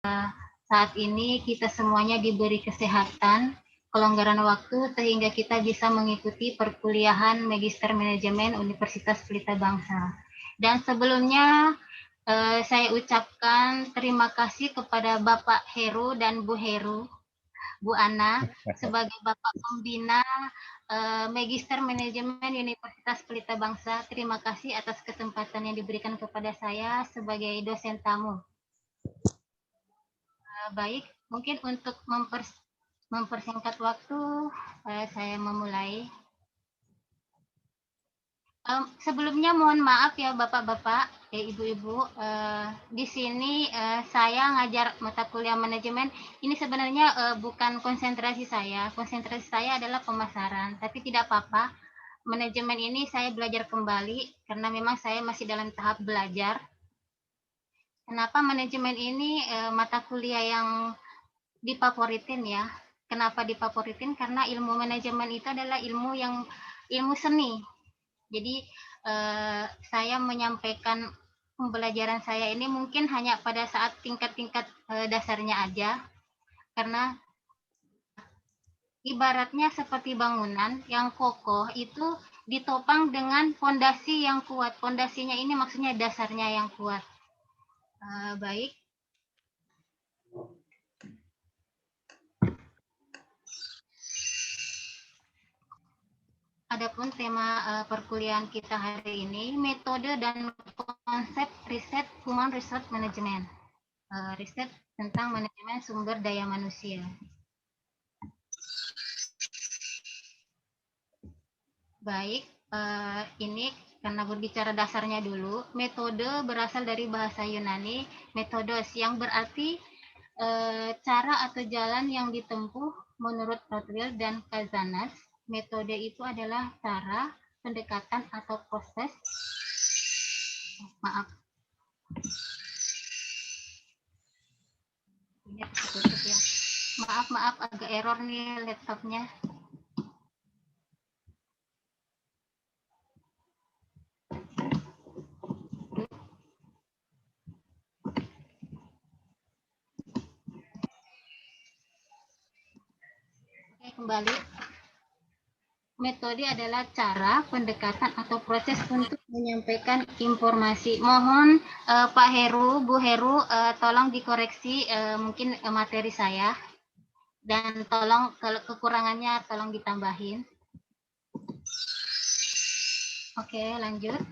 saat ini kita semuanya diberi kesehatan, kelonggaran waktu sehingga kita bisa mengikuti perkuliahan Magister Manajemen Universitas Pelita Bangsa. Dan sebelumnya saya ucapkan terima kasih kepada Bapak Heru dan Bu Heru, Bu Ana, sebagai Bapak Pembina Magister Manajemen Universitas Pelita Bangsa. Terima kasih atas kesempatan yang diberikan kepada saya sebagai dosen tamu. Baik, mungkin untuk mempersingkat waktu, saya memulai. Sebelumnya mohon maaf ya Bapak-Bapak, Ibu-Ibu, di sini saya ngajar mata kuliah manajemen. Ini sebenarnya bukan konsentrasi saya adalah pemasaran, tapi tidak apa-apa. Manajemen ini saya belajar kembali karena memang saya masih dalam tahap belajar. Kenapa manajemen ini mata kuliah yang difavoritin ya? Kenapa difavoritin? Karena ilmu manajemen itu adalah ilmu seni. Jadi saya menyampaikan pembelajaran saya ini mungkin hanya pada saat tingkat-tingkat dasarnya aja, karena ibaratnya seperti bangunan yang kokoh itu ditopang dengan fondasi yang kuat. Fondasinya ini maksudnya dasarnya yang kuat. Baik. Adapun tema perkuliahan kita hari ini, metode dan konsep riset Human Resource Management. Riset tentang manajemen sumber daya manusia. Baik, ini karena berbicara dasarnya dulu, metode berasal dari bahasa Yunani, metodos, yang berarti cara atau jalan yang ditempuh menurut Rothschild dan Kazanas. Metode itu adalah cara, pendekatan atau proses. Maaf. Ini tertutup ya. Maaf, agak error nih laptopnya. Oke, kembali. Metode adalah cara, pendekatan, atau proses untuk menyampaikan informasi. Mohon Pak Heru, Bu Heru, tolong dikoreksi mungkin materi saya. Dan tolong kalau kekurangannya tolong ditambahin. Oke, lanjut.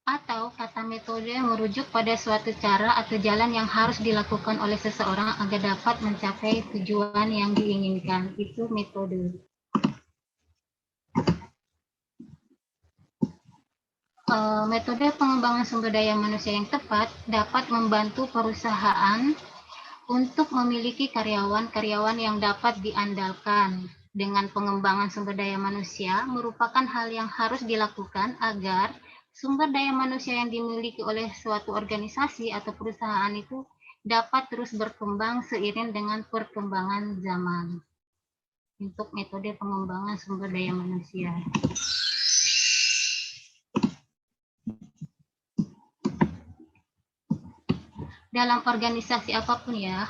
Atau kata metode merujuk pada suatu cara atau jalan yang harus dilakukan oleh seseorang agar dapat mencapai tujuan yang diinginkan. Itu metode. Metode pengembangan sumber daya manusia yang tepat dapat membantu perusahaan untuk memiliki karyawan-karyawan yang dapat diandalkan. Dengan pengembangan sumber daya manusia merupakan hal yang harus dilakukan agar sumber daya manusia yang dimiliki oleh suatu organisasi atau perusahaan itu dapat terus berkembang seiring dengan perkembangan zaman. Untuk metode pengembangan sumber daya manusia. Dalam organisasi apapun ya,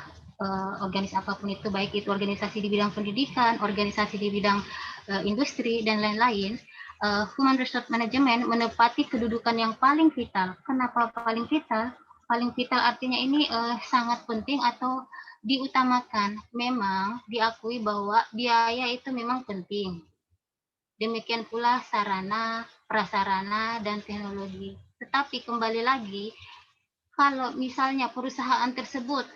organisasi apapun itu, baik itu organisasi di bidang pendidikan, organisasi di bidang industri, dan lain-lain, Human Resource Management menempati kedudukan yang paling vital. Kenapa paling vital? Paling vital artinya ini sangat penting atau diutamakan. Memang diakui bahwa biaya itu memang penting. Demikian pula sarana, prasarana, dan teknologi. Tetapi kembali lagi, kalau misalnya perusahaan tersebut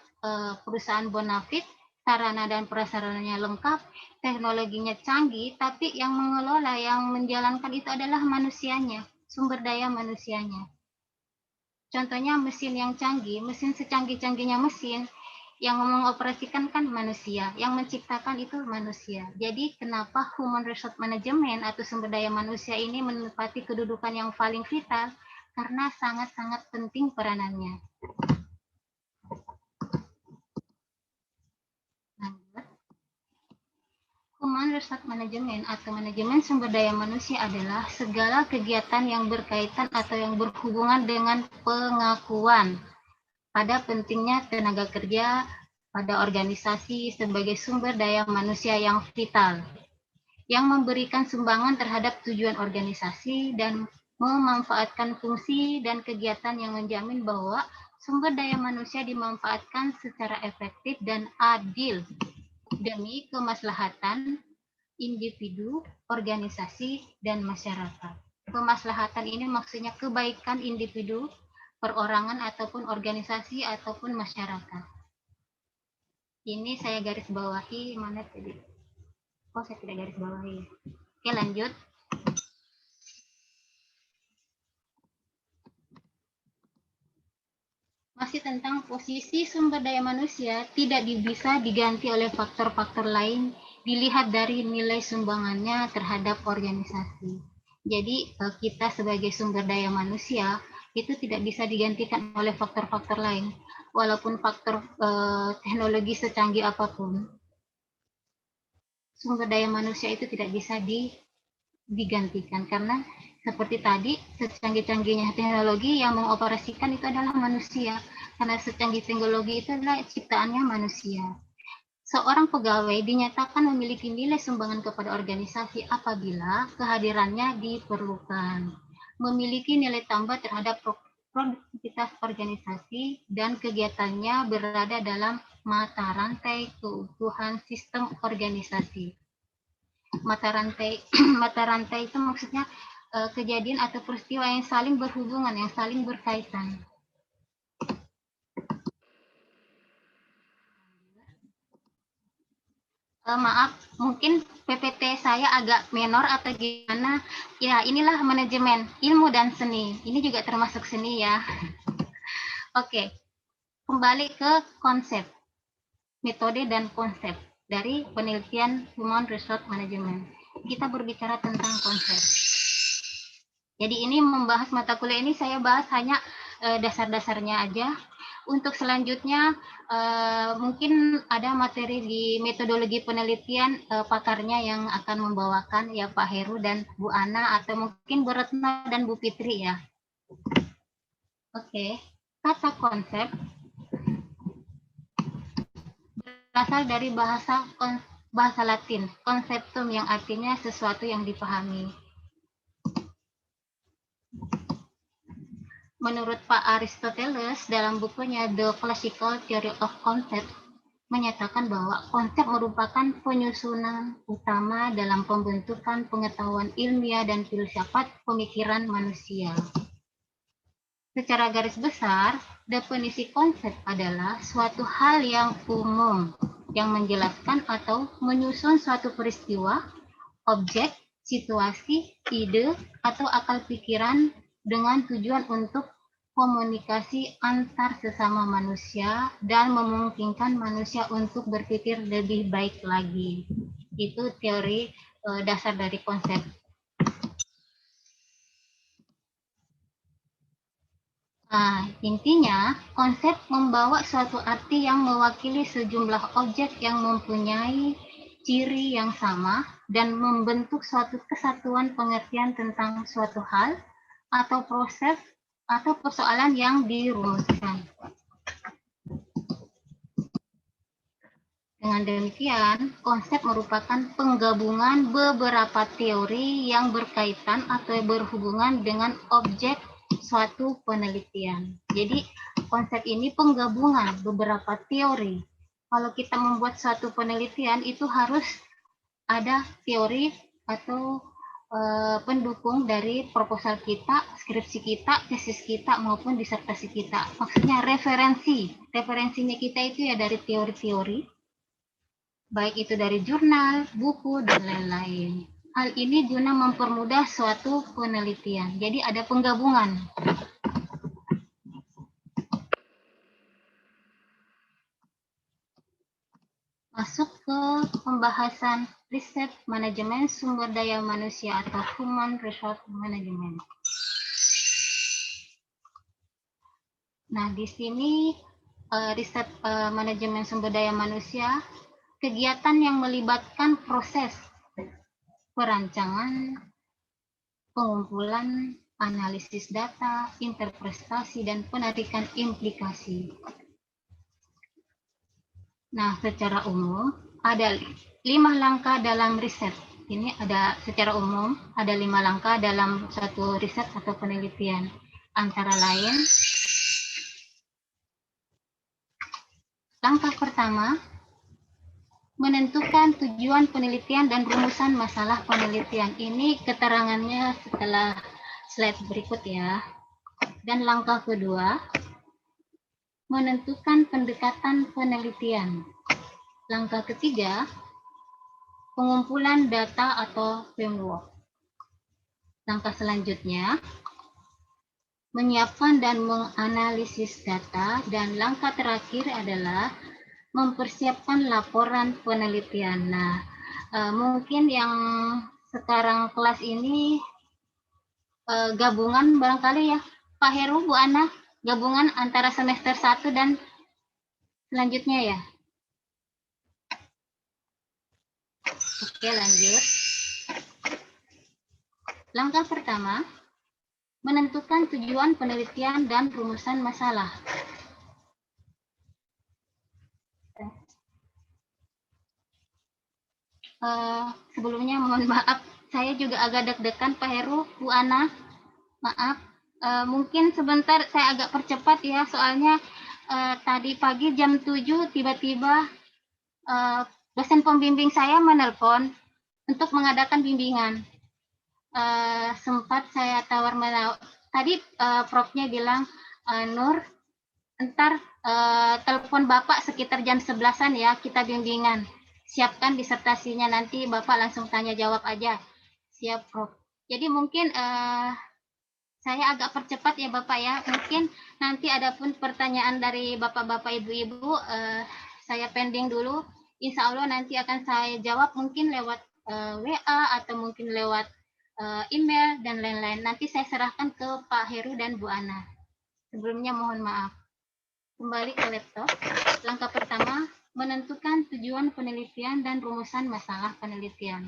perusahaan bonafit, sarana dan prasarananya lengkap, teknologinya canggih, tapi yang mengelola, yang menjalankan itu adalah manusianya, sumber daya manusianya. Contohnya mesin yang canggih, mesin secanggih-canggihnya mesin, yang mengoperasikan kan manusia, yang menciptakan itu manusia. Jadi kenapa Human Resource Management atau sumber daya manusia ini menempati kedudukan yang paling vital? Karena sangat-sangat penting peranannya. Human Resource Management atau manajemen sumber daya manusia adalah segala kegiatan yang berkaitan atau yang berhubungan dengan pengakuan pada pentingnya tenaga kerja pada organisasi sebagai sumber daya manusia yang vital, yang memberikan sumbangan terhadap tujuan organisasi dan memanfaatkan fungsi dan kegiatan yang menjamin bahwa sumber daya manusia dimanfaatkan secara efektif dan adil demi kemaslahatan individu, organisasi, dan masyarakat. Kemaslahatan ini maksudnya kebaikan individu, perorangan, ataupun organisasi, ataupun masyarakat. Ini saya garis bawahi, mana tadi? Oh, saya tidak garis bawahi. Oke, lanjut. Masih tentang posisi sumber daya manusia tidak bisa diganti oleh faktor-faktor lain, dilihat dari nilai sumbangannya terhadap organisasi. Jadi kita sebagai sumber daya manusia itu tidak bisa digantikan oleh faktor-faktor lain, walaupun faktor teknologi secanggih apapun. Sumber daya manusia itu tidak bisa digantikan karena seperti tadi, secanggih-canggihnya teknologi yang mengoperasikan itu adalah manusia. Karena secanggih teknologi itu adalah ciptaannya manusia. Seorang pegawai dinyatakan memiliki nilai sumbangan kepada organisasi apabila kehadirannya diperlukan, memiliki nilai tambah terhadap produktivitas organisasi, dan kegiatannya berada dalam mata rantai keutuhan sistem organisasi. Mata rantai mata rantai itu maksudnya kejadian atau peristiwa yang saling berhubungan, yang saling berkaitan. Maaf, mungkin PPT saya agak menor atau gimana. Ya, inilah manajemen ilmu dan seni. Ini juga termasuk seni ya. Oke, kembali ke konsep, metode dan konsep dari penelitian Human Resource Management. Kita berbicara tentang konsep. Jadi ini membahas mata kuliah ini saya bahas hanya dasar-dasarnya aja. Untuk selanjutnya mungkin ada materi di metodologi penelitian pakarnya yang akan membawakan ya Pak Heru dan Bu Ana atau mungkin Bu Retno dan Bu Fitri ya. Oke, kata konsep berasal dari bahasa Latin, conceptum yang artinya sesuatu yang dipahami. Menurut Pak Aristoteles dalam bukunya The Classical Theory of Concept menyatakan bahwa konsep merupakan penyusunan utama dalam pembentukan pengetahuan ilmiah dan filsafat pemikiran manusia. Secara garis besar, definisi konsep adalah suatu hal yang umum yang menjelaskan atau menyusun suatu peristiwa, objek, situasi, ide, atau akal pikiran dengan tujuan untuk komunikasi antar sesama manusia dan memungkinkan manusia untuk berpikir lebih baik lagi. Itu teori dasar dari konsep. Nah, intinya, konsep membawa suatu arti yang mewakili sejumlah objek yang mempunyai ciri yang sama dan membentuk suatu kesatuan pengertian tentang suatu hal atau proses atau persoalan yang dirumuskan. Dengan demikian, konsep merupakan penggabungan beberapa teori yang berkaitan atau berhubungan dengan objek suatu penelitian. Jadi, konsep ini penggabungan beberapa teori. Kalau kita membuat suatu penelitian, itu harus ada teori atau pendukung dari proposal kita, skripsi kita, tesis kita, maupun disertasi kita. Maksudnya referensi. Referensinya kita itu ya dari teori-teori, baik itu dari jurnal, buku, dan lain-lain. Hal ini guna mempermudah suatu penelitian. Jadi ada penggabungan. Masuk ke pembahasan riset manajemen sumber daya manusia atau Human Resource Management. Nah, di sini riset manajemen sumber daya manusia, kegiatan yang melibatkan proses perancangan, pengumpulan, analisis data, interpretasi, dan penarikan implikasi. Nah, secara umum ada 5 langkah dalam riset. Ini ada secara umum ada 5 langkah dalam suatu riset atau penelitian. Antara lain, langkah pertama, menentukan tujuan penelitian dan rumusan masalah penelitian. Ini keterangannya setelah slide berikut ya. Dan langkah kedua, menentukan pendekatan penelitian. Langkah ketiga, pengumpulan data atau framework. Langkah selanjutnya, menyiapkan dan menganalisis data. Dan langkah terakhir adalah mempersiapkan laporan penelitian. Nah, mungkin yang sekarang kelas ini gabungan barangkali ya, Pak Heru, Bu Ana, gabungan antara semester 1 dan selanjutnya ya. Oke, lanjut. Langkah pertama, menentukan tujuan penelitian dan rumusan masalah. Sebelumnya mohon maaf, saya juga agak deg-degan Pak Heru, Bu Ana. Maaf, mungkin sebentar saya agak percepat ya, soalnya tadi pagi jam 7 tiba-tiba dosen pembimbing saya menelpon untuk mengadakan bimbingan. Sempat saya tawar-menawar. Tadi Prof-nya bilang, Nur, ntar telepon Bapak sekitar jam 11-an ya, kita bimbingan. Siapkan disertasinya, nanti Bapak langsung tanya jawab aja. Siap, Prof. Jadi mungkin saya agak percepat ya Bapak ya. Mungkin nanti ada pun pertanyaan dari Bapak-Bapak, Ibu-Ibu, saya pending dulu. Insya Allah nanti akan saya jawab mungkin lewat WA atau mungkin lewat email dan lain-lain. Nanti saya serahkan ke Pak Heru dan Bu Ana. Sebelumnya mohon maaf. Kembali ke laptop. Langkah pertama, menentukan tujuan penelitian dan rumusan masalah penelitian.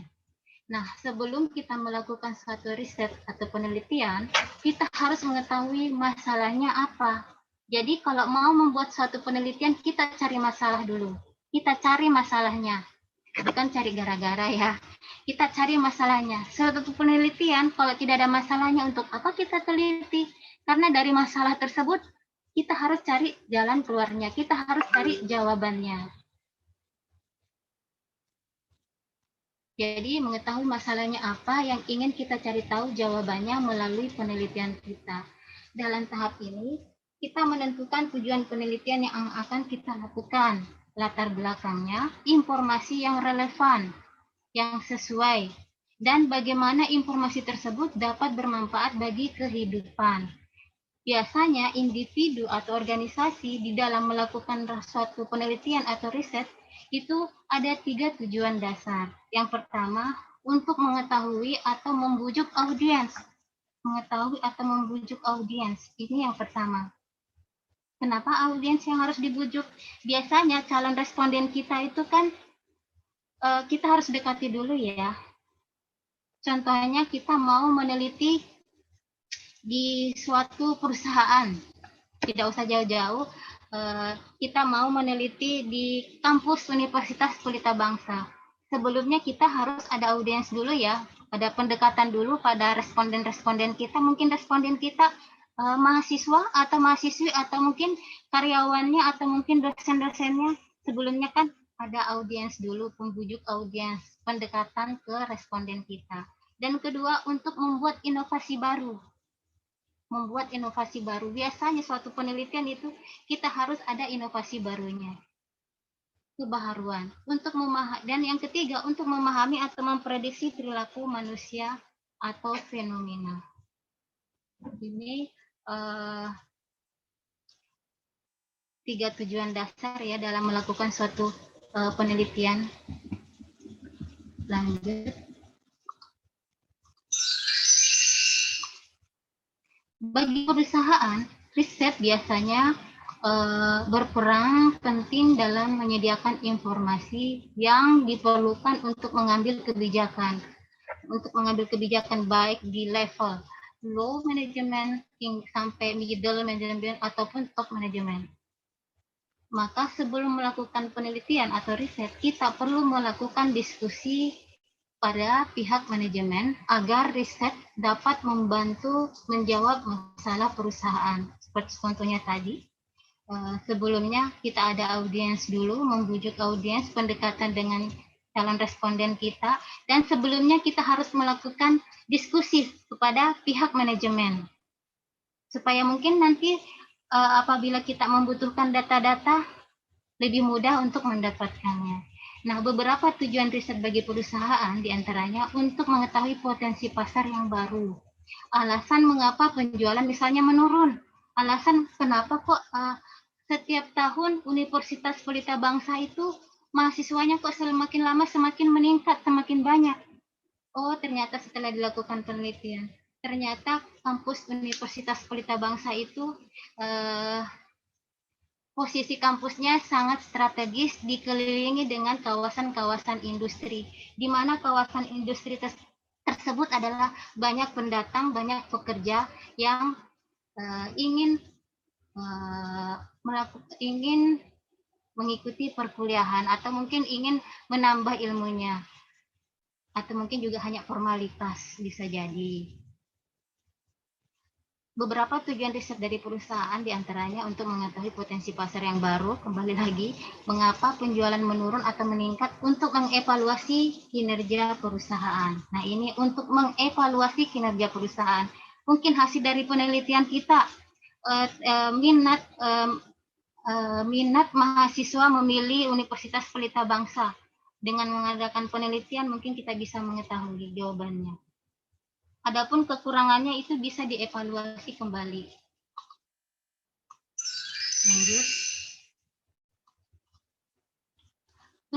Nah, sebelum kita melakukan suatu riset atau penelitian, kita harus mengetahui masalahnya apa. Jadi kalau mau membuat suatu penelitian, kita cari masalah dulu. Kita cari masalahnya, bukan cari gara-gara ya. Kita cari masalahnya. Suatu penelitian, kalau tidak ada masalahnya, untuk apa kita teliti? Karena dari masalah tersebut, kita harus cari jalan keluarnya. Kita harus cari jawabannya. Jadi mengetahui masalahnya apa yang ingin kita cari tahu jawabannya melalui penelitian kita. Dalam tahap ini, kita menentukan tujuan penelitian yang akan kita lakukan, latar belakangnya, informasi yang relevan, yang sesuai, dan bagaimana informasi tersebut dapat bermanfaat bagi kehidupan. Biasanya individu atau organisasi di dalam melakukan suatu penelitian atau riset itu ada 3 tujuan dasar. Yang pertama, untuk mengetahui atau membujuk audiens. Mengetahui atau membujuk audiens, ini yang pertama. Kenapa audiens yang harus dibujuk? Biasanya calon responden kita itu kan kita harus dekati dulu ya. Contohnya kita mau meneliti di suatu perusahaan, tidak usah jauh-jauh, kita mau meneliti di kampus Universitas Pelita Bangsa. Sebelumnya kita harus ada audiens dulu ya, ada pendekatan dulu pada responden-responden kita. Mungkin responden kita mahasiswa atau mahasiswi atau mungkin karyawannya atau mungkin dosen-dosennya. Sebelumnya kan ada audiens dulu, pembujuk audiens, pendekatan ke responden kita. Dan kedua, untuk membuat inovasi baru. Biasanya suatu penelitian itu kita harus ada inovasi barunya, kebaharuan. Dan yang ketiga, untuk memahami atau memprediksi perilaku manusia atau fenomena. Ini 3 tujuan dasar ya dalam melakukan suatu penelitian. Lanjut. Bagi perusahaan, riset biasanya berperan penting dalam menyediakan informasi yang diperlukan untuk mengambil kebijakan. untuk mengambil kebijakan baik di level low management sampai middle management ataupun top management. Maka sebelum melakukan penelitian atau riset, kita perlu melakukan diskusi pada pihak manajemen agar riset dapat membantu menjawab masalah perusahaan. Seperti contohnya tadi, sebelumnya kita ada audiens dulu, membujuk audiens, pendekatan dengan calon responden kita, dan sebelumnya kita harus melakukan diskusi kepada pihak manajemen. Supaya mungkin nanti apabila kita membutuhkan data-data, lebih mudah untuk mendapatkannya. Nah, beberapa tujuan riset bagi perusahaan diantaranya untuk mengetahui potensi pasar yang baru. Alasan mengapa penjualan misalnya menurun. Alasan kenapa kok setiap tahun Universitas Pelita Bangsa itu mahasiswanya kok semakin lama semakin meningkat, semakin banyak. Oh, ternyata setelah dilakukan penelitian, ternyata kampus Universitas Pelita Bangsa itu posisi kampusnya sangat strategis, dikelilingi dengan kawasan-kawasan industri, di mana kawasan industri tersebut adalah banyak pendatang, banyak pekerja yang ingin mengikuti perkuliahan atau mungkin ingin menambah ilmunya, atau mungkin juga hanya formalitas bisa jadi. Beberapa tujuan riset dari perusahaan diantaranya untuk mengetahui potensi pasar yang baru, kembali lagi, mengapa penjualan menurun atau meningkat, untuk mengevaluasi kinerja perusahaan. Nah, ini untuk mengevaluasi kinerja perusahaan. Mungkin hasil dari penelitian kita, minat mahasiswa memilih Universitas Pelita Bangsa. Dengan mengadakan penelitian, mungkin kita bisa mengetahui jawabannya. Adapun kekurangannya itu bisa dievaluasi kembali. Lanjut.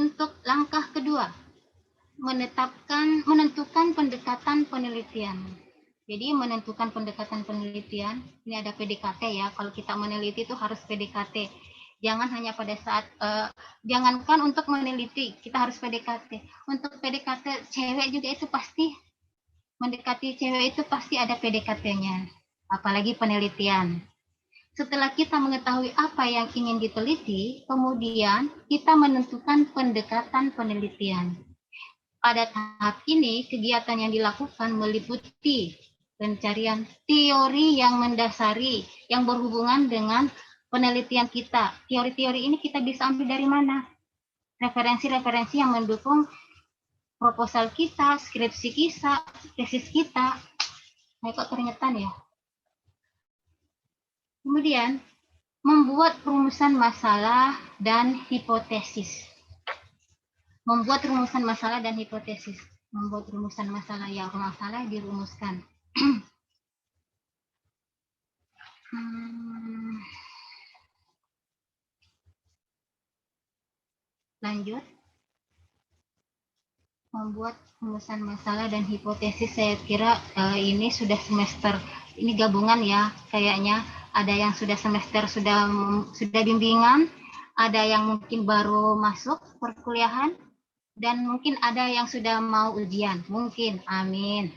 Untuk langkah kedua, menentukan pendekatan penelitian. Jadi menentukan pendekatan penelitian, ini ada PDKT ya. Kalau kita meneliti itu harus PDKT. Jangan hanya pada saat, jangankan untuk meneliti, kita harus PDKT. Untuk PDKT cewek juga itu pasti, mendekati cewek itu pasti ada PDKT-nya. Apalagi penelitian. Setelah kita mengetahui apa yang ingin diteliti, kemudian kita menentukan pendekatan penelitian. Pada tahap ini, kegiatan yang dilakukan meliputi pencarian teori yang mendasari, yang berhubungan dengan penelitian kita. Teori-teori ini kita bisa ambil dari mana? Referensi-referensi yang mendukung proposal kita, skripsi kita, tesis kita. Nah, kok keringetan ya? Kemudian, membuat rumusan masalah dan hipotesis. Membuat rumusan masalah dan hipotesis. Membuat rumusan masalah, ya masalah dirumuskan. Lanjut. Membuat rumusan masalah dan hipotesis, saya kira ini sudah semester, ini gabungan ya, kayaknya ada yang sudah semester sudah bimbingan, ada yang mungkin baru masuk perkuliahan, dan mungkin ada yang sudah mau ujian, mungkin, amin.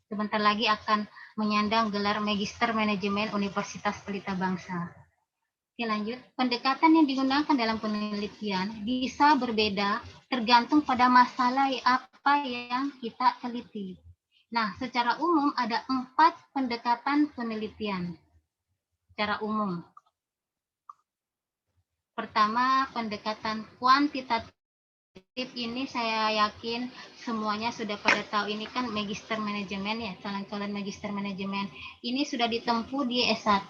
Sebentar lagi akan menyandang gelar Magister Manajemen Universitas Pelita Bangsa. Oke, lanjut. Pendekatan yang digunakan dalam penelitian bisa berbeda tergantung pada masalah apa yang kita teliti. Nah, secara umum ada 4 pendekatan penelitian. Secara umum. Pertama, pendekatan kuantitatif. Ini saya yakin semuanya sudah pada tahu, ini kan Magister Manajemen ya, calon-calon Magister Manajemen. Ini sudah ditempuh di S1.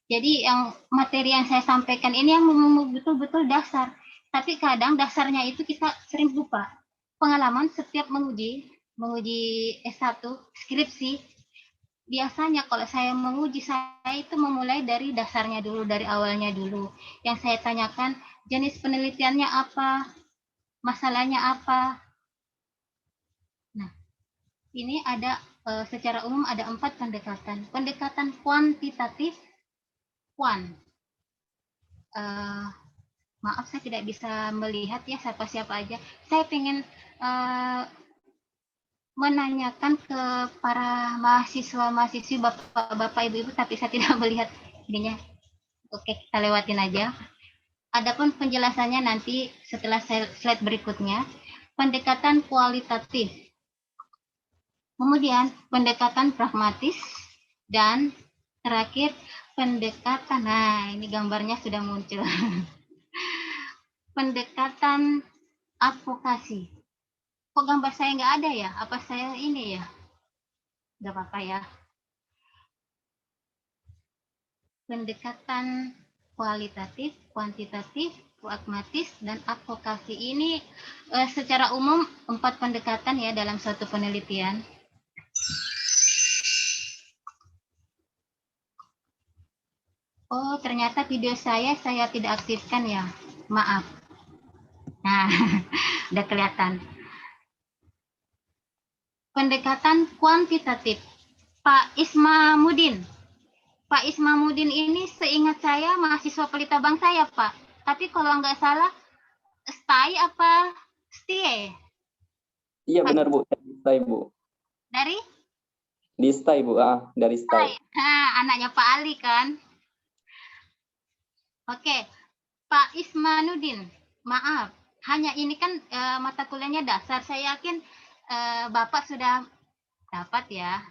Jadi yang materi yang saya sampaikan ini yang betul-betul dasar. Tapi kadang dasarnya itu kita sering lupa. Pengalaman setiap menguji S1, skripsi, biasanya kalau saya menguji, saya itu memulai dari dasarnya dulu, dari awalnya dulu. Yang saya tanyakan, jenis penelitiannya apa, masalahnya apa. Nah, ini ada secara umum ada 4 pendekatan. Pendekatan kuantitatif, maaf saya tidak bisa melihat ya siapa-siapa aja. Saya pengen menanyakan ke para mahasiswa-mahasiswi, bapak-bapak, ibu-ibu, tapi saya tidak melihat ininya. Oke, kita lewatin aja. Adapun penjelasannya nanti setelah slide berikutnya, pendekatan kualitatif. Kemudian pendekatan pragmatis dan terakhir pendekatan, nah ini gambarnya sudah muncul. Pendekatan advokasi. Kok gambar saya nggak ada ya? Apa saya ini ya? Nggak apa-apa ya. Pendekatan kualitatif, kuantitatif, pragmatis, dan advokasi ini secara umum 4 pendekatan ya dalam suatu penelitian. Oh, ternyata video saya tidak aktifkan ya. Maaf. Nah, udah kelihatan. Pendekatan kuantitatif. Pak Ismamudin. Pak Ismamudin ini seingat saya mahasiswa Pelita Bangsa ya, Pak. Tapi kalau nggak salah, STAI apa STIE? Iya benar Bu, dari STAI Bu. Dari? Di STAI Bu, dari STAI. Anaknya Pak Ali kan? Oke, Pak Ismanudin, maaf, hanya ini kan mata kuliahnya dasar. Saya yakin Bapak sudah dapat ya.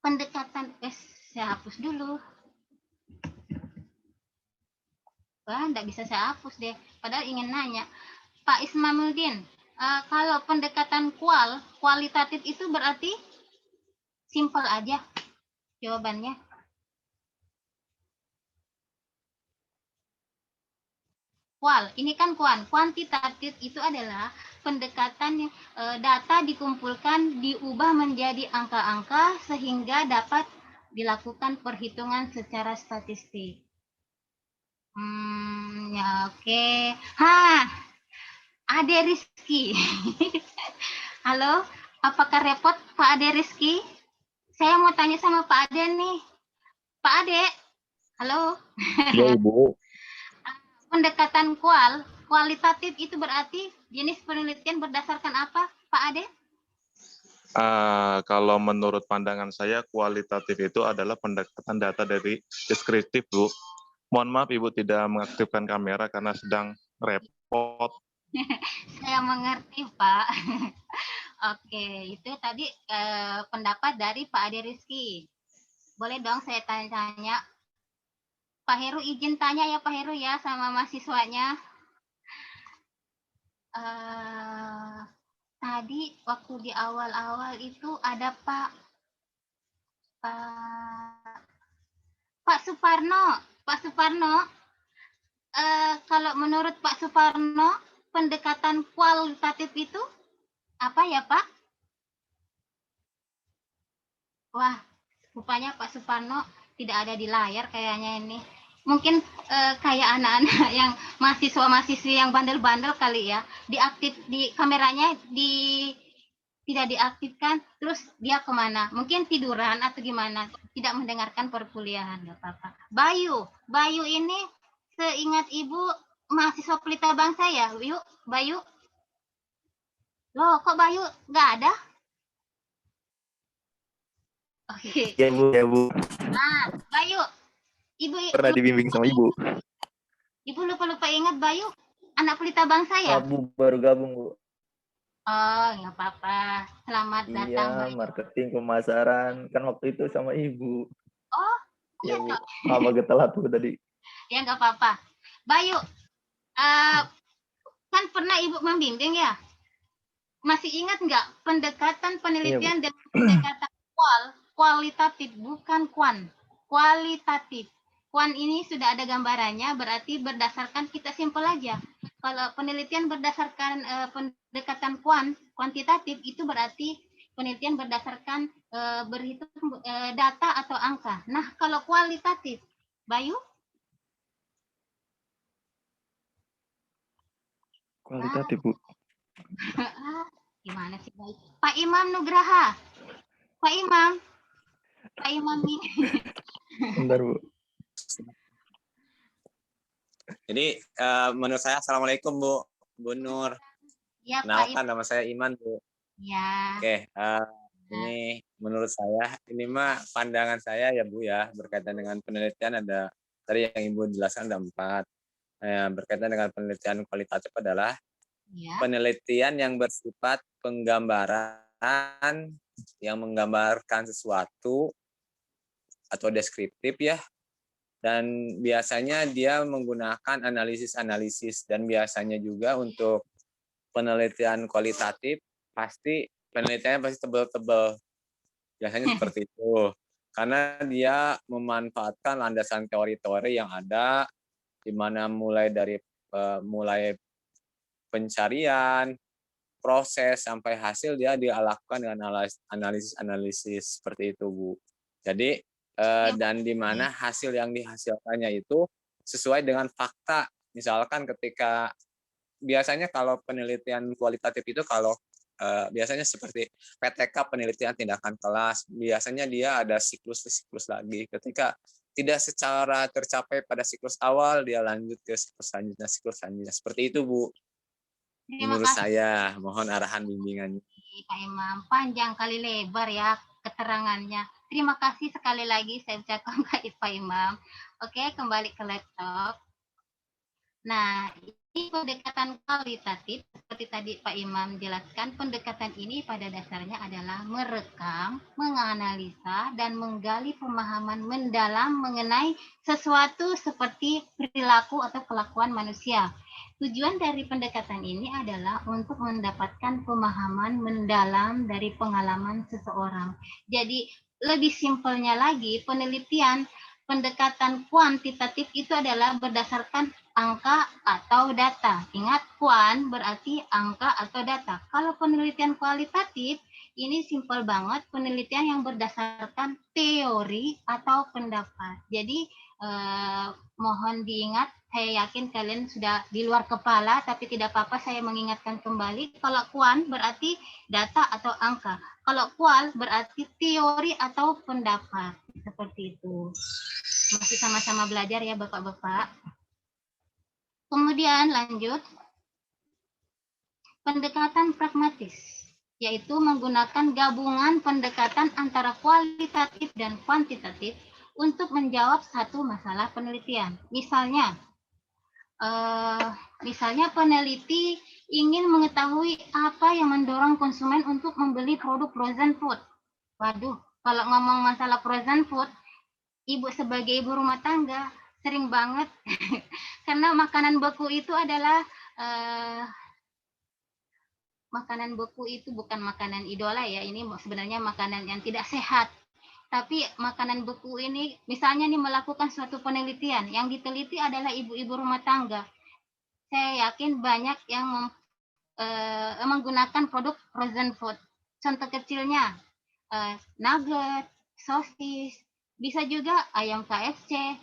Pendekatan, saya hapus dulu. Wah, enggak bisa saya hapus deh. Padahal ingin nanya. Pak Ismamuddin, kalau pendekatan kualitatif itu berarti simpel aja jawabannya. Ini kan kuantitatif itu adalah pendekatan data dikumpulkan, diubah menjadi angka-angka sehingga dapat dilakukan perhitungan secara statistik. Ya oke. Ade Rizky. Halo, apakah repot Pak Ade Rizky? Saya mau tanya sama Pak Ade nih. Pak Ade, halo. Iya Ibu. Pendekatan kualitatif itu berarti jenis penelitian berdasarkan apa, Pak Ade? Kalau menurut pandangan saya, kualitatif itu adalah pendekatan data dari deskriptif, Bu. Mohon maaf Ibu tidak mengaktifkan kamera karena sedang repot. Saya mengerti, Pak. Oke, itu tadi pendapat dari Pak Ade Rizky. Boleh dong saya tanya-tanya. Pak Heru izin tanya ya Pak Heru ya sama mahasiswanya. Tadi waktu di awal-awal itu ada Pak Suparno. Pak Suparno, kalau menurut Pak Suparno, pendekatan kualitatif itu apa ya Pak? Wah, rupanya Pak Suparno tidak ada di layar kayaknya ini. Mungkin kayak anak-anak yang mahasiswa-mahasiswi yang bandel-bandel kali ya, di kameranya tidak diaktifkan, terus dia kemana? Mungkin tiduran atau gimana? Tidak mendengarkan perkuliahan, nggak apa-apa. Bayu ini seingat Ibu mahasiswa Pelita Bangsa ya, Bayu? Loh, kok Bayu nggak ada? Oke. Ya Bu. Nah, Bayu, Ibu Pernah dibimbing sama Ibu. Ibu lupa ingat Bayu, anak Pelita Bangsa ya? Bu baru gabung Bu. Oh, nggak apa-apa. Selamat datang, Iya, Bayu. marketing pemasaran kan waktu itu sama Ibu. Oh, iya Bu. toh. Agak telat Bu tadi. Ya nggak apa-apa. Bayu, kan pernah Ibu membimbing ya? Masih ingat nggak pendekatan penelitian dengan pendekatan kualitatif, bukan kualitatif. Ini sudah ada gambarannya, berarti berdasarkan kita simpel aja. Kalau penelitian berdasarkan pendekatan kuantitatif itu berarti penelitian berdasarkan berhitung data atau angka. Nah, kalau kualitatif, Bayu? Kualitatif Bu. Gimana sih Bayu? Pak Imam Nugraha. Pak Imam ini. Bentar Bu. Jadi menurut saya, Assalamualaikum Bu Nur. Ya, Pak Kenalkan, nama saya Iman, Bu. Ya. Oke, ini menurut saya, ini mah pandangan saya ya Bu ya, berkaitan dengan penelitian ada, tadi yang Ibu jelaskan ada 4. Berkaitan dengan penelitian kualitatif adalah Ya. penelitian yang bersifat penggambaran, yang menggambarkan sesuatu atau deskriptif ya, dan biasanya dia menggunakan analisis-analisis, dan biasanya juga untuk penelitian kualitatif penelitiannya pasti tebal-tebal. Biasanya seperti itu. Karena dia memanfaatkan landasan teori-teori yang ada, di mana mulai dari pencarian, proses sampai hasil dia dilakukan dengan analisis seperti itu, Bu. Jadi dan di mana hasil yang dihasilkannya itu sesuai dengan fakta. Misalkan ketika biasanya kalau penelitian kualitatif itu kalau biasanya seperti PTK, penelitian tindakan kelas, biasanya dia ada siklus lagi. Ketika tidak secara tercapai pada siklus awal, dia lanjut ke siklus selanjutnya. Seperti itu, Bu. Terima Menurut kasih saya, mohon arahan bimbingannya. Pak Imam. Panjang kali lebar ya keterangannya. Terima kasih sekali lagi saya ucapkan Pak Imam. Oke, kembali ke laptop. Nah, ini pendekatan kualitatif, seperti tadi Pak Imam jelaskan, pendekatan ini pada dasarnya adalah merekam, menganalisa, dan menggali pemahaman mendalam mengenai sesuatu seperti perilaku atau kelakuan manusia. Tujuan dari pendekatan ini adalah untuk mendapatkan pemahaman mendalam dari pengalaman seseorang. Jadi, lebih simpelnya lagi, pendekatan kuantitatif itu adalah berdasarkan angka atau data. Ingat, kuan berarti angka atau data. Kalau penelitian kualitatif, ini simpel banget, penelitian yang berdasarkan teori atau pendapat. Jadi, mohon diingat, saya yakin kalian sudah di luar kepala, tapi tidak apa-apa, saya mengingatkan kembali. Kalau kuan berarti data atau angka. Kalau kual berarti teori atau pendapat. Seperti itu. Masih sama-sama belajar ya Bapak-Bapak. Kemudian lanjut, pendekatan pragmatis, yaitu menggunakan gabungan pendekatan antara kualitatif dan kuantitatif untuk menjawab satu masalah penelitian. Misalnya peneliti ingin mengetahui apa yang mendorong konsumen untuk membeli produk frozen food. Waduh, kalau ngomong masalah frozen food, Ibu sebagai ibu rumah tangga sering banget karena makanan beku itu adalah makanan beku itu bukan makanan idola ya, ini sebenarnya makanan yang tidak sehat. Tapi makanan beku ini misalnya nih melakukan suatu penelitian, yang diteliti adalah ibu-ibu rumah tangga. Saya yakin banyak yang menggunakan produk frozen food. Contoh kecilnya nugget, sosis, bisa juga ayam KFC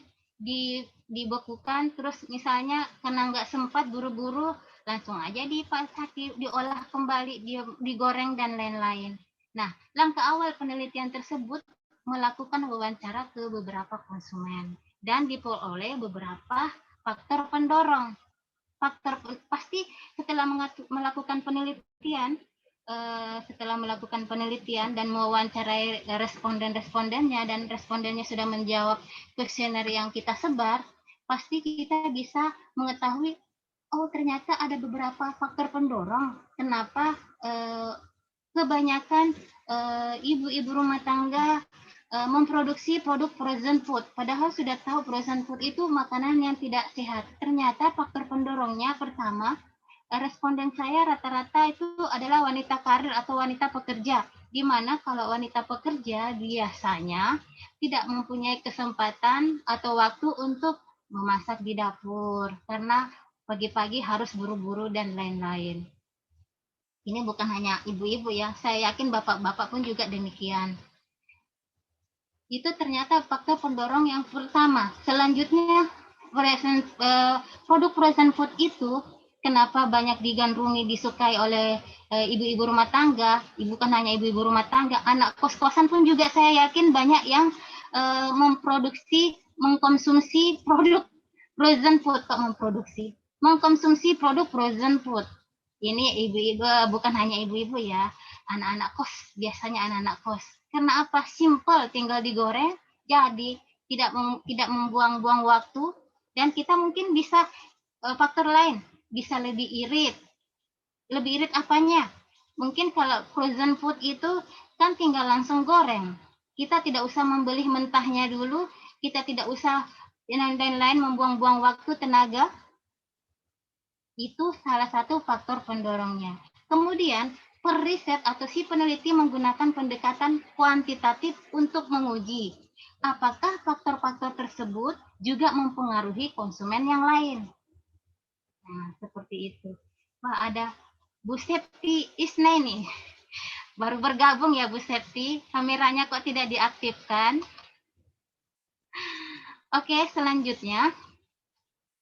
dibekukan, terus misalnya karena nggak sempat buru-buru langsung aja diolah kembali, digoreng dan lain-lain. Nah, langkah awal penelitian tersebut melakukan wawancara ke beberapa konsumen dan diperoleh beberapa faktor pendorong. Pasti setelah melakukan penelitian dan mewawancarai responden-respondennya, dan respondennya sudah menjawab kuesioner yang kita sebar, pasti kita bisa mengetahui, oh ternyata ada beberapa faktor pendorong kenapa kebanyakan ibu-ibu rumah tangga memproduksi produk frozen food, padahal sudah tahu frozen food itu makanan yang tidak sehat. Ternyata faktor pendorongnya pertama, responden saya rata-rata itu adalah wanita karir atau wanita pekerja, di mana kalau wanita pekerja biasanya tidak mempunyai kesempatan atau waktu untuk memasak di dapur karena pagi-pagi harus buru-buru dan lain-lain. Ini bukan hanya ibu-ibu ya, saya yakin bapak-bapak pun juga demikian. Itu ternyata faktor pendorong yang pertama. Selanjutnya, produk frozen food itu kenapa banyak digandrungi, disukai oleh ibu-ibu rumah tangga, bukan hanya ibu-ibu rumah tangga, anak kos-kosan pun juga saya yakin banyak yang mengkonsumsi produk frozen food, mengkonsumsi produk frozen food. Ini ibu-ibu, bukan hanya ibu-ibu ya, anak-anak kos, biasanya anak-anak kos. Karena apa? Simple, tinggal digoreng, jadi tidak membuang-buang waktu, dan kita mungkin bisa faktor lain, bisa lebih irit. Lebih irit apanya? Mungkin kalau frozen food itu kan tinggal langsung goreng. Kita tidak usah membeli mentahnya dulu, kita tidak usah dan lain-lain membuang-buang waktu, tenaga. Itu salah satu faktor pendorongnya. Kemudian, periset atau si peneliti menggunakan pendekatan kuantitatif untuk menguji apakah faktor-faktor tersebut juga mempengaruhi konsumen yang lain. Nah, seperti itu. Wah, ada Bu Septi Isna ini. Baru bergabung ya Bu Septi, kameranya kok tidak diaktifkan. Oke, selanjutnya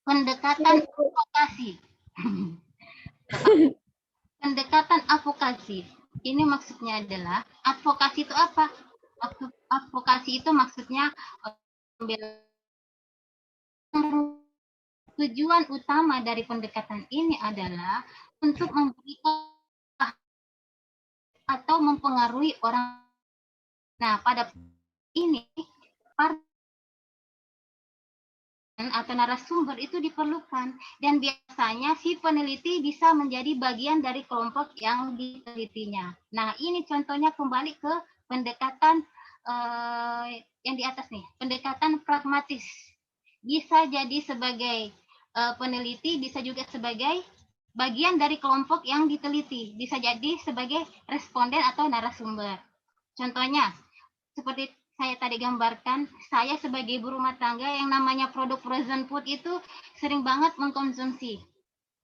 pendekatan advokasi. Pendekatan advokasi. Ini maksudnya adalah, advokasi itu apa? Advokasi itu maksudnya tujuan utama dari pendekatan ini adalah untuk memberikan atau mempengaruhi orang. Nah, pada ini atau narasumber itu diperlukan, dan biasanya si peneliti bisa menjadi bagian dari kelompok yang ditelitinya. Nah, ini contohnya kembali ke pendekatan yang di atas nih, pendekatan pragmatis. Bisa jadi sebagai peneliti, bisa juga sebagai bagian dari kelompok yang diteliti, bisa jadi sebagai responden atau narasumber. Contohnya, seperti saya tadi gambarkan, saya sebagai ibu rumah tangga yang namanya produk frozen food itu sering banget mengkonsumsi.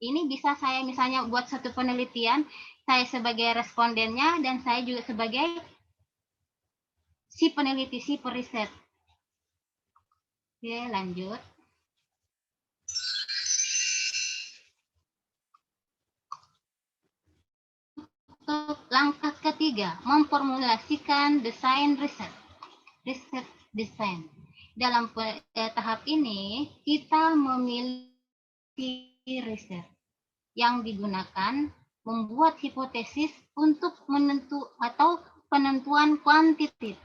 Ini bisa saya misalnya buat satu penelitian, saya sebagai respondennya dan saya juga sebagai si peneliti, si periset. Oke, lanjut. Untuk langkah ketiga, memformulasikan desain riset. Riset desain. Dalam tahap ini, kita memilih riset yang digunakan membuat hipotesis untuk penentuan kuantitatif.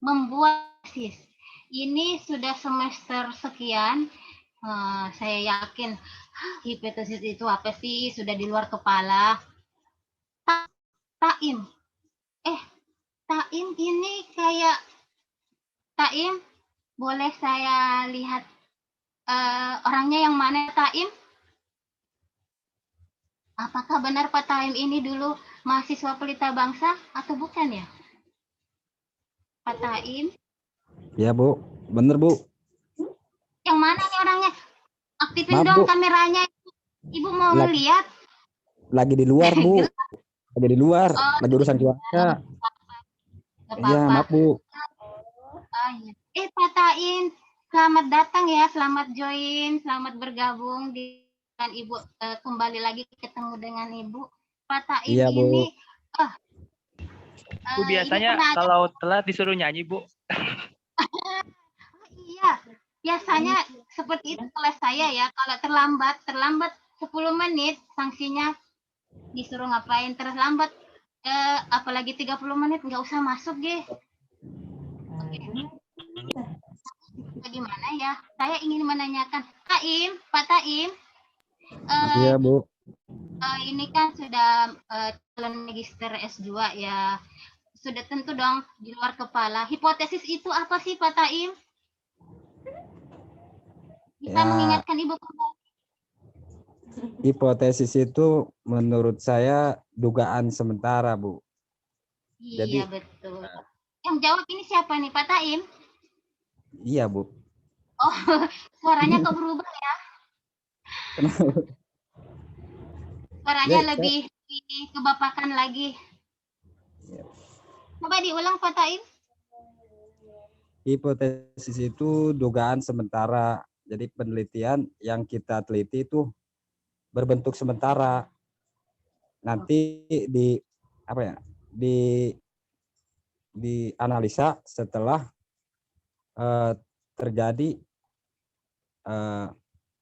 Membuat hipotesis. Ini sudah semester sekian, saya yakin hipotesis itu apa sih, sudah di luar kepala. Taim. Taim ini kayak Taim, boleh saya lihat orangnya yang mana, Taim? Apakah benar Pak Taim ini dulu mahasiswa Pelita Bangsa atau bukan ya? Pak Taim? Ya Bu, bener Bu. Yang mana nih orangnya? Aktifin Maaf, dong Bu. kameranya. Ibu mau ngeliat? Lagi di luar Bu, lagi di luar, Oh, lagi urusan keluarga. Iya, maaf Bu. Pak Taim, selamat datang ya, selamat join, selamat bergabung dengan Ibu, kembali lagi ketemu dengan Ibu. Pak Taim Iya, Bu. ini, Bu, biasanya kalau telat disuruh nyanyi, Bu. Iya, biasanya seperti itu oleh saya ya. Kalau terlambat 10 menit, sanksinya disuruh ngapain. Terlambat apalagi 30 menit, nggak usah masuk, Ge. Oke. Bagaimana ya? Saya ingin menanyakan, Pak Taim. Iya, Bu. Ini kan sudah calon magister S2 ya. Sudah tentu dong di luar kepala. Hipotesis itu apa sih, Pak Taim? Bisa Ya, mengingatkan Ibu kembali. hipotesis itu menurut saya dugaan sementara, Bu. Iya, betul. Yang jawab ini siapa nih, Pak Taim? Iya, Bu. Oh, suaranya kok berubah ya? Suaranya Ya, lebih kebapakan lagi. Coba diulang, Pak Taim. Hipotesis itu dugaan sementara. Jadi penelitian yang kita teliti itu berbentuk sementara. Nanti di analisa setelah terjadi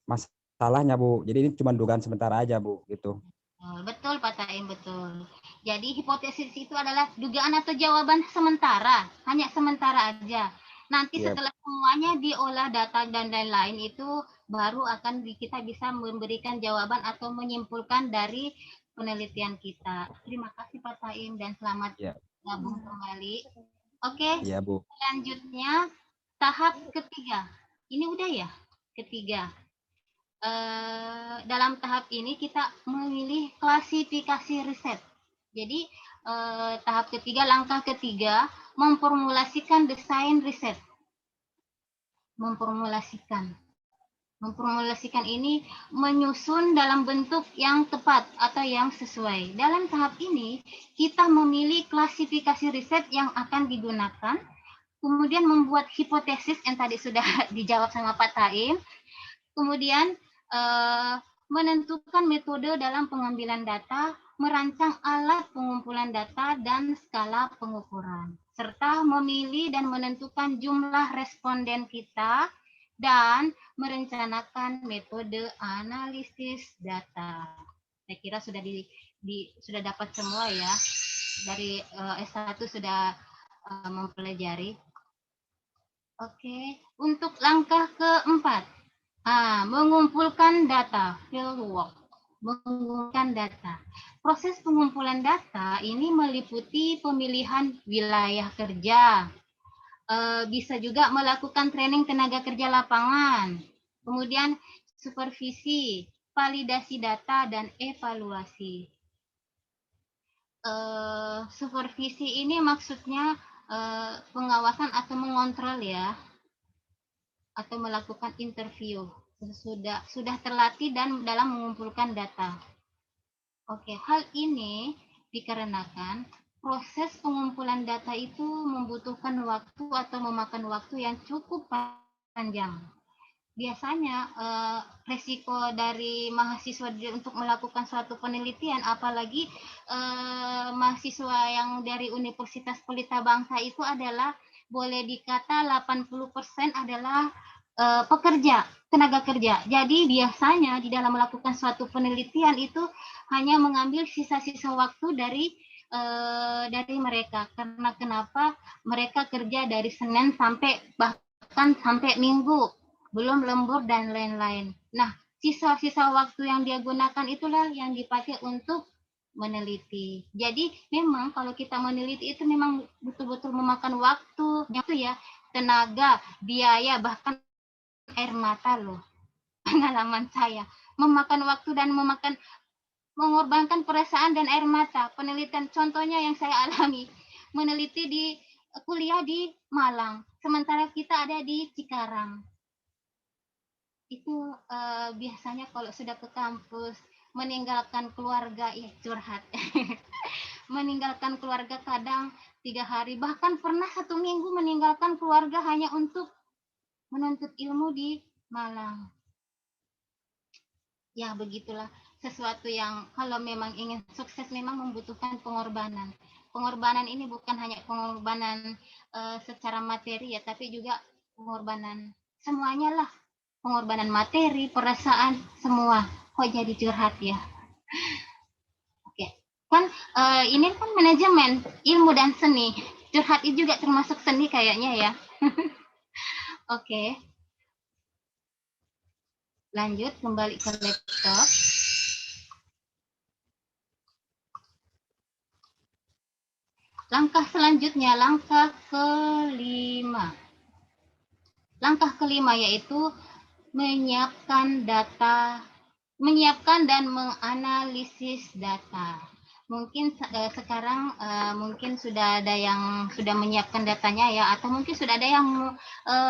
masalahnya, Bu. Jadi ini cuma dugaan sementara aja, Bu, gitu. Betul Pak Taim, betul. Jadi hipotesis itu adalah dugaan atau jawaban sementara, hanya sementara aja. Nanti Iya, setelah semuanya diolah data dan lain-lain itu baru akan kita bisa memberikan jawaban atau menyimpulkan dari penelitian kita. Terima kasih Pak Taim dan selamat iya, gabung kembali. Oke, iya Bu. selanjutnya tahap ketiga. Ini udah ya, ketiga. Dalam tahap ini kita memilih klasifikasi riset. Jadi tahap ketiga, langkah ketiga, memformulasikan desain riset. Memformulasikan. Memformulasikan ini menyusun dalam bentuk yang tepat atau yang sesuai. Dalam tahap ini, kita memilih klasifikasi riset yang akan digunakan, kemudian membuat hipotesis yang tadi sudah dijawab sama Pak Taim, kemudian menentukan metode dalam pengambilan data, merancang alat pengumpulan data dan skala pengukuran, serta memilih dan menentukan jumlah responden kita dan merencanakan metode analisis data. Saya kira sudah sudah dapat semua ya, dari S1 sudah mempelajari. Oke, untuk langkah keempat, mengumpulkan data, fieldwork, mengumpulkan data. Proses pengumpulan data ini meliputi pemilihan wilayah kerja, bisa juga melakukan training tenaga kerja lapangan, kemudian supervisi, validasi data, dan evaluasi. Supervisi ini maksudnya pengawasan atau mengontrol ya, atau melakukan interview sudah terlatih dan dalam mengumpulkan data. Oke, hal ini dikarenakan proses pengumpulan data itu membutuhkan waktu atau memakan waktu yang cukup panjang. Biasanya resiko dari mahasiswa untuk melakukan suatu penelitian, apalagi mahasiswa yang dari Universitas Pelita Bangsa itu adalah boleh dikata 80% adalah pekerja, tenaga kerja. Jadi biasanya di dalam melakukan suatu penelitian itu hanya mengambil sisa-sisa waktu dari mereka. Karena kenapa? Mereka kerja dari Senin sampai bahkan sampai Minggu, belum lembur dan lain-lain. Nah, sisa-sisa waktu yang dia gunakan itulah yang dipakai untuk meneliti. Jadi memang kalau kita meneliti itu memang betul-betul memakan waktu, ya, tenaga, biaya, bahkan air mata loh. Pengalaman saya memakan waktu dan mengorbankan perasaan dan air mata. Penelitian contohnya yang saya alami, meneliti di kuliah di Malang, sementara kita ada di Cikarang. Itu biasanya kalau sudah ke kampus meninggalkan keluarga, ya curhat. Meninggalkan keluarga kadang 3 hari, bahkan pernah 1 minggu meninggalkan keluarga hanya untuk menuntut ilmu di Malang. Ya begitulah, sesuatu yang kalau memang ingin sukses memang membutuhkan pengorbanan. Pengorbanan ini bukan hanya pengorbanan secara materi ya, tapi juga pengorbanan semuanya lah. Pengorbanan materi, perasaan, semua. Kok jadi curhat ya? Oke, kan ini kan manajemen ilmu dan seni. Curhat itu juga termasuk seni kayaknya ya. Oke. Lanjut kembali ke laptop. Langkah selanjutnya, langkah kelima. Langkah kelima yaitu menyiapkan dan menganalisis data. Mungkin sekarang mungkin sudah ada yang sudah menyiapkan datanya ya, atau mungkin sudah ada yang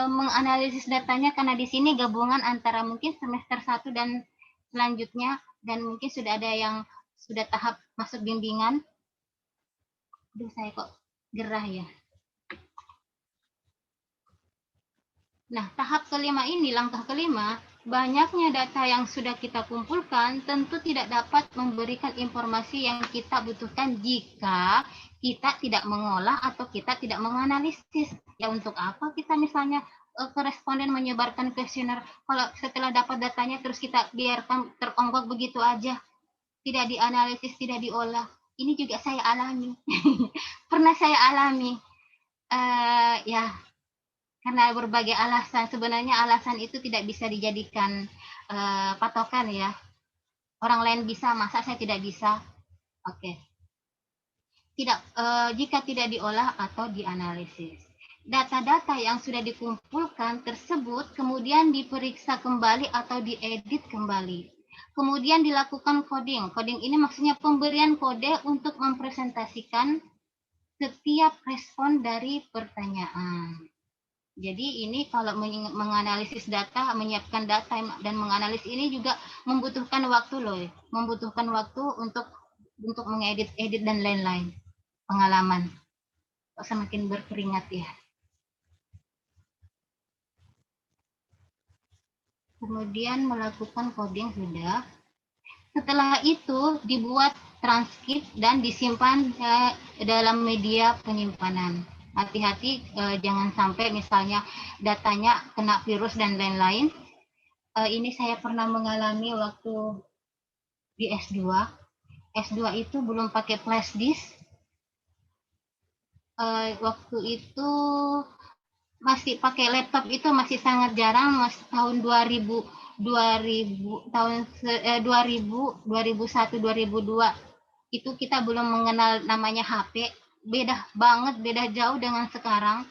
menganalisis datanya, karena di sini gabungan antara mungkin semester 1 dan selanjutnya, dan mungkin sudah ada yang sudah tahap masuk bimbingan. Aduh, saya kok gerah ya. Nah, tahap kelima ini, langkah kelima, banyaknya data yang sudah kita kumpulkan tentu tidak dapat memberikan informasi yang kita butuhkan jika kita tidak mengolah atau kita tidak menganalisis. Ya untuk apa kita misalnya koresponden menyebarkan kuesioner kalau setelah dapat datanya terus kita biarkan teronggok begitu aja. tidak dianalisis, tidak diolah. Ini juga saya alami. Pernah saya alami. Ya, karena berbagai alasan. Sebenarnya alasan itu tidak bisa dijadikan patokan ya. Orang lain bisa, masa saya tidak bisa? Oke. Jika tidak diolah atau dianalisis. Data-data yang sudah dikumpulkan tersebut kemudian diperiksa kembali atau diedit kembali. Kemudian dilakukan coding. Coding ini maksudnya pemberian kode untuk mempresentasikan setiap respon dari pertanyaan. Jadi ini kalau menganalisis data, menyiapkan data dan menganalisis ini juga membutuhkan waktu loh, membutuhkan waktu untuk mengedit dan lain-lain. Pengalaman. Kok semakin berkeringat ya. Kemudian melakukan coding sudah. Setelah itu dibuat transkrip dan disimpan dalam media penyimpanan. Hati-hati jangan sampai misalnya datanya kena virus dan lain-lain. Ini saya pernah mengalami waktu di S2. S2 itu belum pakai flash disk. Waktu itu masih pakai laptop, itu masih sangat jarang, masih tahun 2000 2001 2002 itu kita belum mengenal namanya HP. Beda banget, beda jauh dengan sekarang.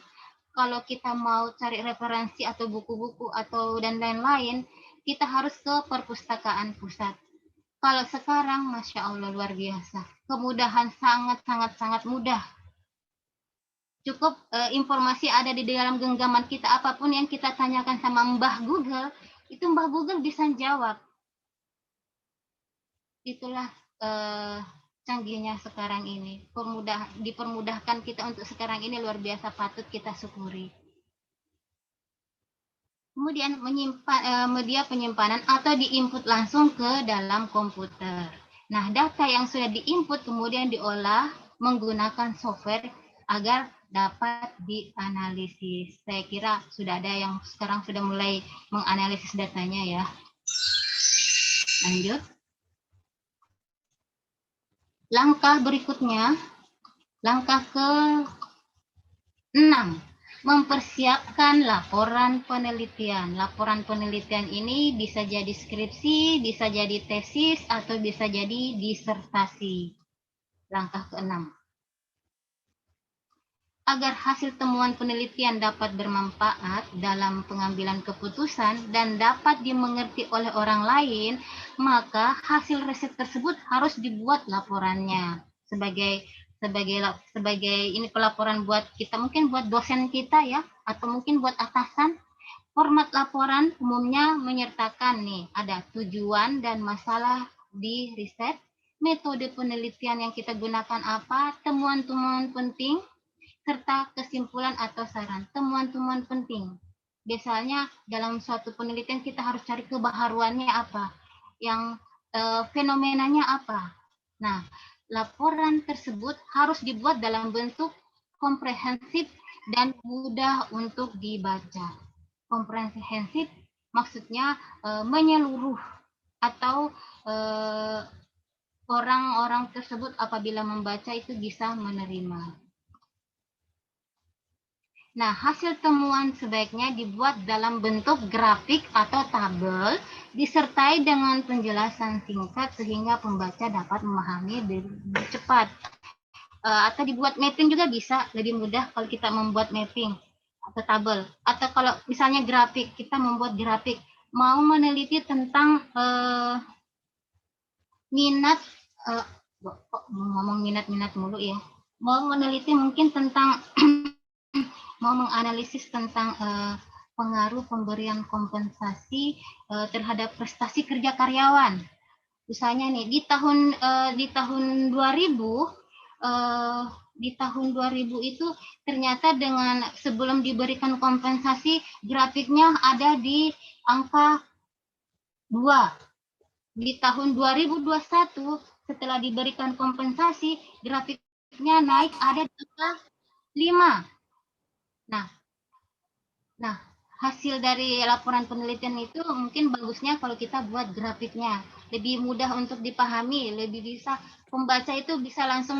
Kalau kita mau cari referensi atau buku-buku atau dan lain-lain, kita harus ke perpustakaan pusat. Kalau sekarang Masya Allah luar biasa, kemudahan sangat mudah. Cukup informasi ada di dalam genggaman kita, apapun yang kita tanyakan sama Mbah Google, itu Mbah Google bisa jawab. Itulah canggihnya sekarang ini. Dipermudahkan kita untuk sekarang ini luar biasa, patut kita syukuri. Kemudian media penyimpanan atau diinput langsung ke dalam komputer. Nah, data yang sudah diinput kemudian diolah menggunakan software agar dapat dianalisis. Saya kira sudah ada yang sekarang sudah mulai menganalisis datanya ya. Lanjut. Langkah berikutnya, langkah ke-6, mempersiapkan laporan penelitian. Laporan penelitian ini bisa jadi skripsi, bisa jadi tesis, atau bisa jadi disertasi. Langkah ke-6. Agar hasil temuan penelitian dapat bermanfaat dalam pengambilan keputusan dan dapat dimengerti oleh orang lain, maka hasil riset tersebut harus dibuat laporannya sebagai ini pelaporan buat kita, mungkin buat dosen kita ya, atau mungkin buat atasan. Format laporan umumnya menyertakan nih ada tujuan dan masalah di riset, metode penelitian yang kita gunakan apa, temuan-temuan penting, serta kesimpulan atau saran. Temuan-temuan penting. Biasanya dalam suatu penelitian kita harus cari kebaharuannya apa, yang fenomenanya apa. Nah, laporan tersebut harus dibuat dalam bentuk komprehensif dan mudah untuk dibaca. Komprehensif maksudnya menyeluruh, atau orang-orang tersebut apabila membaca itu bisa menerima. Nah, hasil temuan sebaiknya dibuat dalam bentuk grafik atau tabel, disertai dengan penjelasan singkat sehingga pembaca dapat memahami lebih cepat. Atau dibuat mapping juga bisa, lebih mudah kalau kita membuat mapping atau tabel. Atau kalau misalnya grafik, kita membuat grafik, mau meneliti tentang minat, ngomong minat mulu ya, mau meneliti mungkin tentang mau menganalisis tentang pengaruh pemberian kompensasi terhadap prestasi kerja karyawan. Misalnya nih di tahun 2000 itu ternyata dengan sebelum diberikan kompensasi grafiknya ada di angka 2. Di tahun 2021 setelah diberikan kompensasi grafiknya naik ada di angka 5. Nah, hasil dari laporan penelitian itu mungkin bagusnya kalau kita buat grafiknya. Lebih mudah untuk dipahami, lebih bisa pembaca itu bisa langsung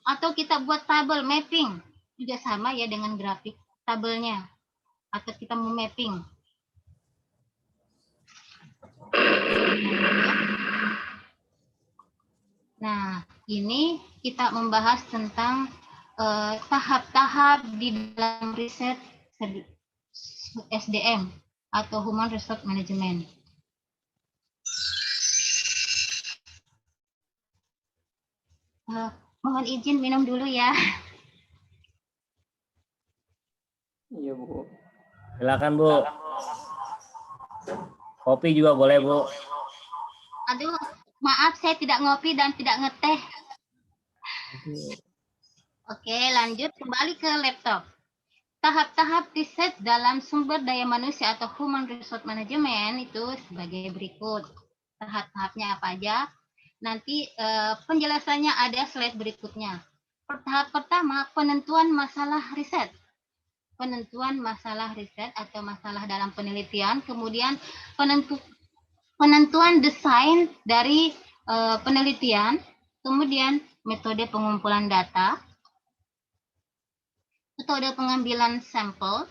atau kita buat tabel mapping. Juga sama ya dengan grafik tabelnya. Atau kita mau mapping. Nah, ini kita membahas tentang tahap-tahap di dalam riset SDM atau Human Resource Management. Mohon izin minum dulu ya. Iya Bu. Silakan Bu. Kopi juga boleh Bu. Aduh, maaf saya tidak ngopi dan tidak ngeteh. Oke, lanjut kembali ke laptop. Tahap-tahap riset dalam sumber daya manusia atau Human Resource Management itu sebagai berikut. Tahap-tahapnya apa aja? Nanti penjelasannya ada slide berikutnya. Tahap pertama, penentuan masalah riset. Penentuan masalah riset atau masalah dalam penelitian. Kemudian penentuan desain dari penelitian. Kemudian metode pengumpulan data. Metode pengambilan sampel.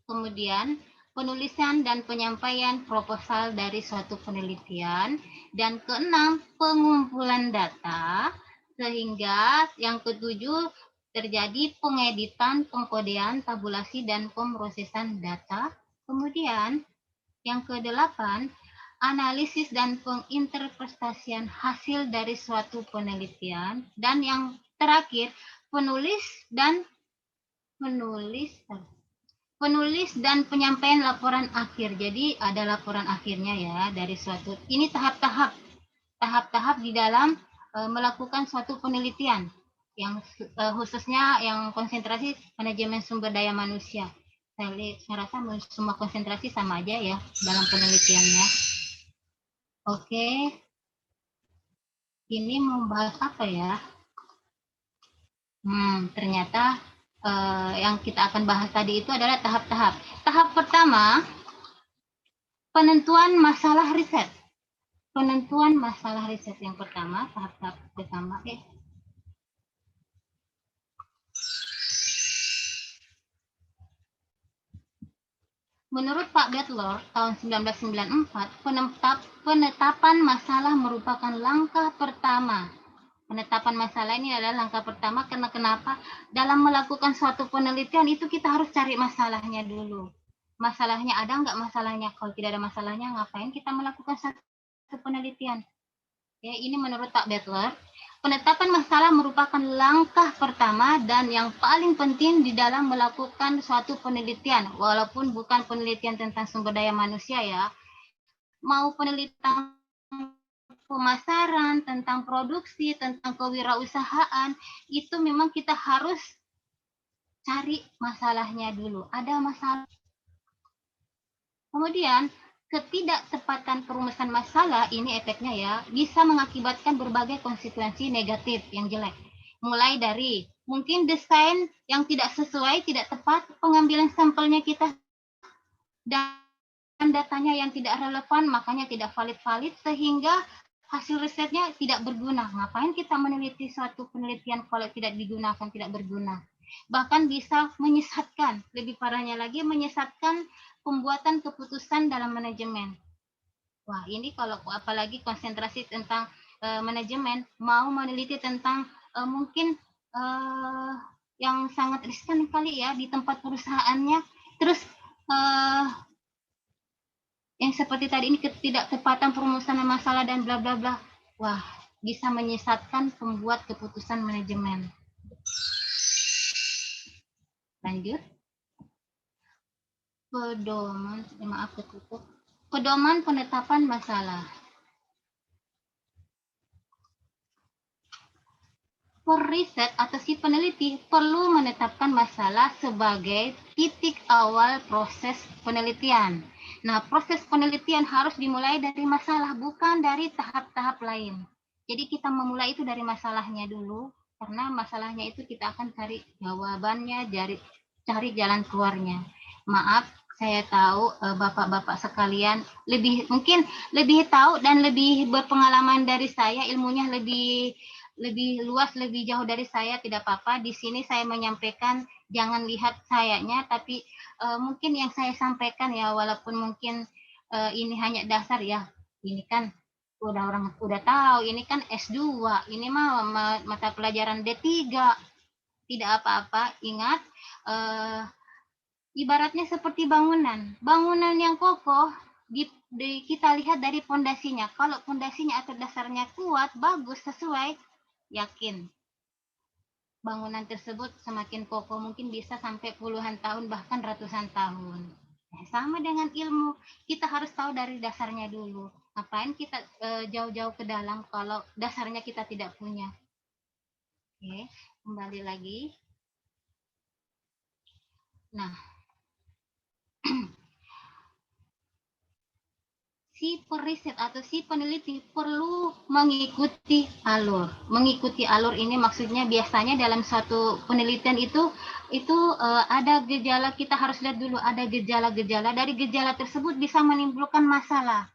Kemudian penulisan dan penyampaian proposal dari suatu penelitian. Dan keenam, pengumpulan data, sehingga yang ketujuh terjadi pengeditan, pengkodean, tabulasi, dan pemrosesan data. Kemudian yang kedelapan, analisis dan penginterpretasian hasil dari suatu penelitian. Dan yang terakhir, penulis dan penyampaian laporan akhir. Jadi ada laporan akhirnya ya dari suatu. Ini tahap-tahap di dalam melakukan suatu penelitian yang khususnya yang konsentrasi manajemen sumber daya manusia. Saya rasa semua konsentrasi sama aja ya dalam penelitiannya. Oke. Ini mau bahas apa ya? Ternyata yang kita akan bahas tadi itu adalah tahap-tahap. Tahap pertama, penentuan masalah riset. Penentuan masalah riset yang pertama, tahap-tahap pertama. Menurut Pak Bettler tahun 1994, penetapan masalah merupakan langkah pertama. Penetapan masalah ini adalah langkah pertama karena kenapa? Dalam melakukan suatu penelitian itu kita harus cari masalahnya dulu. Masalahnya ada nggak masalahnya? Kalau tidak ada masalahnya, ngapain kita melakukan satu penelitian? Ya, ini menurut Pak Bettler, penetapan masalah merupakan langkah pertama dan yang paling penting di dalam melakukan suatu penelitian. Walaupun bukan penelitian tentang sumber daya manusia ya, mau penelitian pemasaran, tentang produksi, tentang kewirausahaan, itu memang kita harus cari masalahnya dulu. Ada masalah. Kemudian, ketidaktepatan perumusan masalah, ini efeknya ya, bisa mengakibatkan berbagai konsekuensi negatif yang jelek. Mulai dari mungkin desain yang tidak sesuai, tidak tepat, pengambilan sampelnya kita, dan datanya yang tidak relevan, makanya tidak valid-valid, sehingga hasil risetnya tidak berguna. Ngapain kita meneliti suatu penelitian kalau tidak digunakan, tidak berguna. Bahkan bisa menyesatkan, lebih parahnya lagi menyesatkan pembuatan keputusan dalam manajemen. Wah, ini kalau apalagi konsentrasi tentang manajemen, mau meneliti tentang mungkin yang sangat riskan kali ya di tempat perusahaannya, terus yang seperti tadi ini ketidaktepatan perumusan masalah dan bla bla bla. Wah, bisa menyesatkan pembuat keputusan manajemen. Lanjut. Pedoman penetapan masalah. Periset atau si peneliti perlu menetapkan masalah sebagai titik awal proses penelitian. Nah, proses penelitian harus dimulai dari masalah, bukan dari tahap-tahap lain. Jadi kita memulai itu dari masalahnya dulu, karena masalahnya itu kita akan cari jawabannya, cari jalan keluarnya. Maaf, saya tahu bapak-bapak sekalian mungkin lebih tahu dan lebih berpengalaman dari saya, ilmunya lebih luas, lebih jauh dari saya, tidak apa-apa. Di sini saya menyampaikan, jangan lihat sayanya, tapi mungkin yang saya sampaikan ya, walaupun mungkin ini hanya dasar ya, ini kan orang udah tahu, ini kan S2, ini mah mata pelajaran D3, tidak apa-apa. Ingat, ibaratnya seperti bangunan yang kokoh, kita lihat dari pondasinya. Kalau pondasinya atau dasarnya kuat, bagus, sesuai, yakin bangunan tersebut semakin kokoh, mungkin bisa sampai puluhan tahun, bahkan ratusan tahun. Sama dengan ilmu, kita harus tahu dari dasarnya dulu. Ngapain kita jauh-jauh ke dalam kalau dasarnya kita tidak punya. Oke, kembali lagi. Nah, si periset atau si peneliti perlu mengikuti alur. Mengikuti alur ini maksudnya biasanya dalam suatu penelitian itu ada gejala, kita harus lihat dulu ada gejala-gejala. Dari gejala tersebut bisa menimbulkan masalah.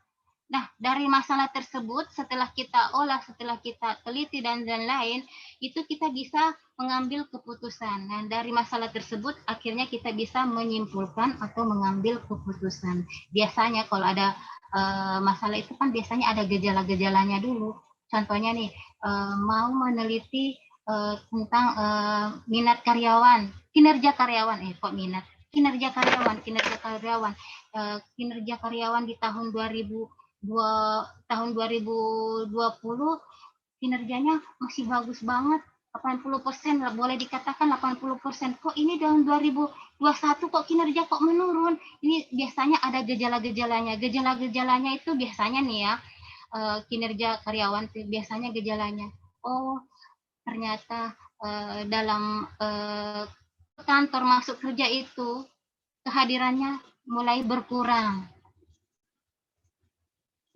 Nah, dari masalah tersebut setelah kita olah, setelah kita teliti dan lain-lain, itu kita bisa mengambil keputusan. Nah, dari masalah tersebut akhirnya kita bisa menyimpulkan atau mengambil keputusan. Biasanya kalau ada masalah itu kan biasanya ada gejala-gejalanya dulu. Contohnya nih, mau meneliti tentang minat karyawan, kinerja karyawan, kinerja karyawan di tahun 2020 kinerjanya masih bagus banget, 80% lah, boleh dikatakan 80%. Kok ini tahun 2021 kok kinerja kok menurun? Ini biasanya ada gejala-gejalanya. Gejala-gejalanya itu biasanya nih ya, kinerja karyawan biasanya gejalanya, oh ternyata dalam kantor masuk kerja itu kehadirannya mulai berkurang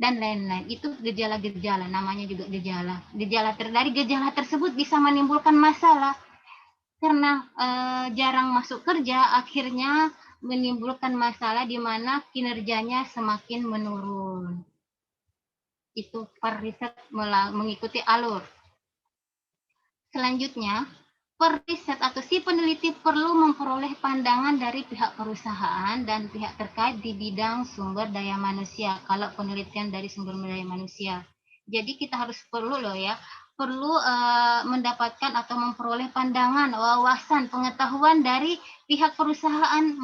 dan lain-lain. Itu gejala-gejala, namanya juga gejala. Dari gejala tersebut bisa menimbulkan masalah karena jarang masuk kerja, akhirnya menimbulkan masalah di mana kinerjanya semakin menurun. Itu periset mengikuti alur. Selanjutnya, periset atau si peneliti perlu memperoleh pandangan dari pihak perusahaan dan pihak terkait di bidang sumber daya manusia. Kalau penelitian dari sumber daya manusia, jadi kita harus perlu mendapatkan atau memperoleh pandangan, wawasan, pengetahuan dari pihak perusahaan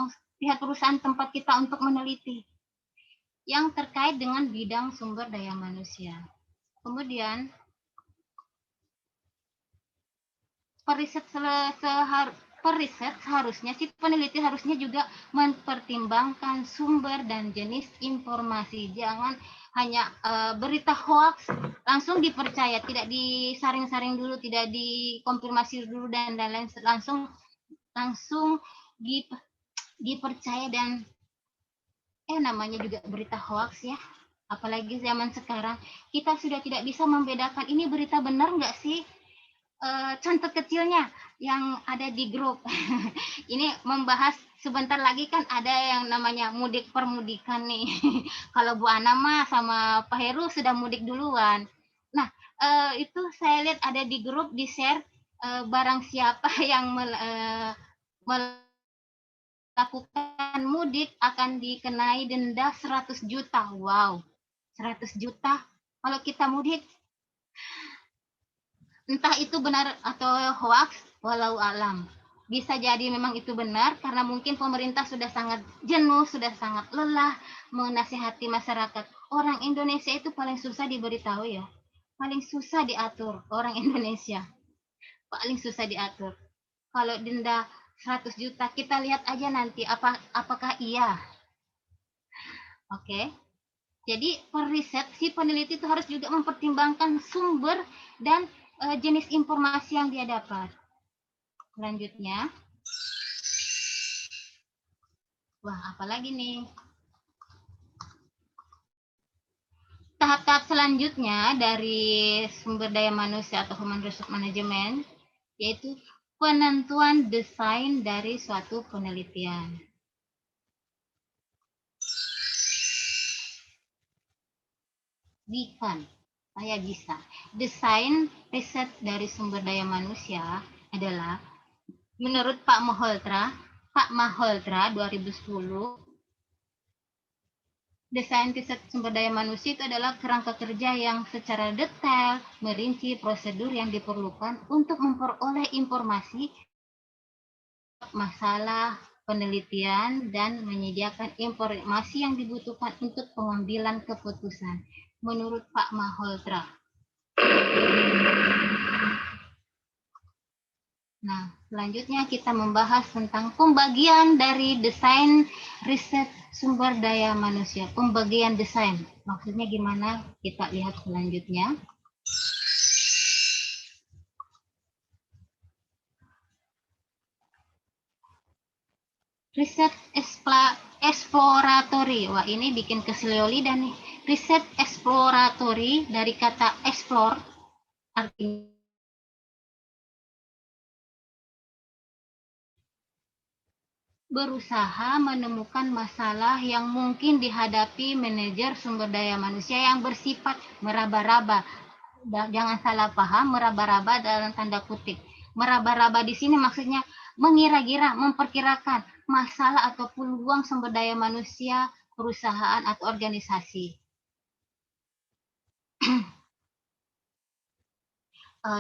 tempat kita untuk meneliti yang terkait dengan bidang sumber daya manusia. Kemudian periset seharusnya, si peneliti harusnya juga mempertimbangkan sumber dan jenis informasi. Jangan hanya berita hoax langsung dipercaya, tidak disaring-saring dulu, tidak dikonfirmasi dulu dan lain-lain, langsung dipercaya. Dan namanya juga berita hoax ya, apalagi zaman sekarang kita sudah tidak bisa membedakan ini berita benar nggak sih. Contoh kecilnya yang ada di grup ini membahas sebentar lagi kan ada yang namanya mudik permudikan nih. Kalau Bu Ana mah sama Pak Heru sudah mudik duluan. Nah, itu saya lihat ada di grup di share, barang siapa yang melakukan mudik akan dikenai denda 100 juta. Wow, 100 juta kalau kita mudik. Entah itu benar atau hoax, walau alam. Bisa jadi memang itu benar karena mungkin pemerintah sudah sangat jenuh, sudah sangat lelah menasihati masyarakat. Orang Indonesia itu paling susah diberitahu ya. Paling susah diatur orang Indonesia. Paling susah diatur. Kalau denda 100 juta, kita lihat aja nanti apakah iya. Oke. Jadi periset, si peneliti itu harus juga mempertimbangkan sumber dan jenis informasi yang dia dapat. Selanjutnya, apalagi nih? Tahap-tahap selanjutnya dari sumber daya manusia atau human resource management, yaitu penentuan desain dari suatu penelitian. Bukan, saya bisa. Desain riset dari sumber daya manusia adalah menurut Pak Malhotra 2010, desain riset sumber daya manusia itu adalah kerangka kerja yang secara detail merinci prosedur yang diperlukan untuk memperoleh informasi masalah penelitian dan menyediakan informasi yang dibutuhkan untuk pengambilan keputusan. Menurut Pak Malhotra. Nah, selanjutnya kita membahas tentang pembagian dari desain riset sumber daya manusia. Pembagian desain, maksudnya gimana? Kita lihat selanjutnya. Riset exploratory. Wah, ini bikin kesel lidah nih. Riset exploratory dari kata explore, artinya berusaha menemukan masalah yang mungkin dihadapi manajer sumber daya manusia yang bersifat meraba-raba. Jangan salah paham, meraba-raba dalam tanda kutip. Meraba-raba di sini maksudnya mengira-gira, memperkirakan masalah atau peluang sumber daya manusia, perusahaan atau organisasi.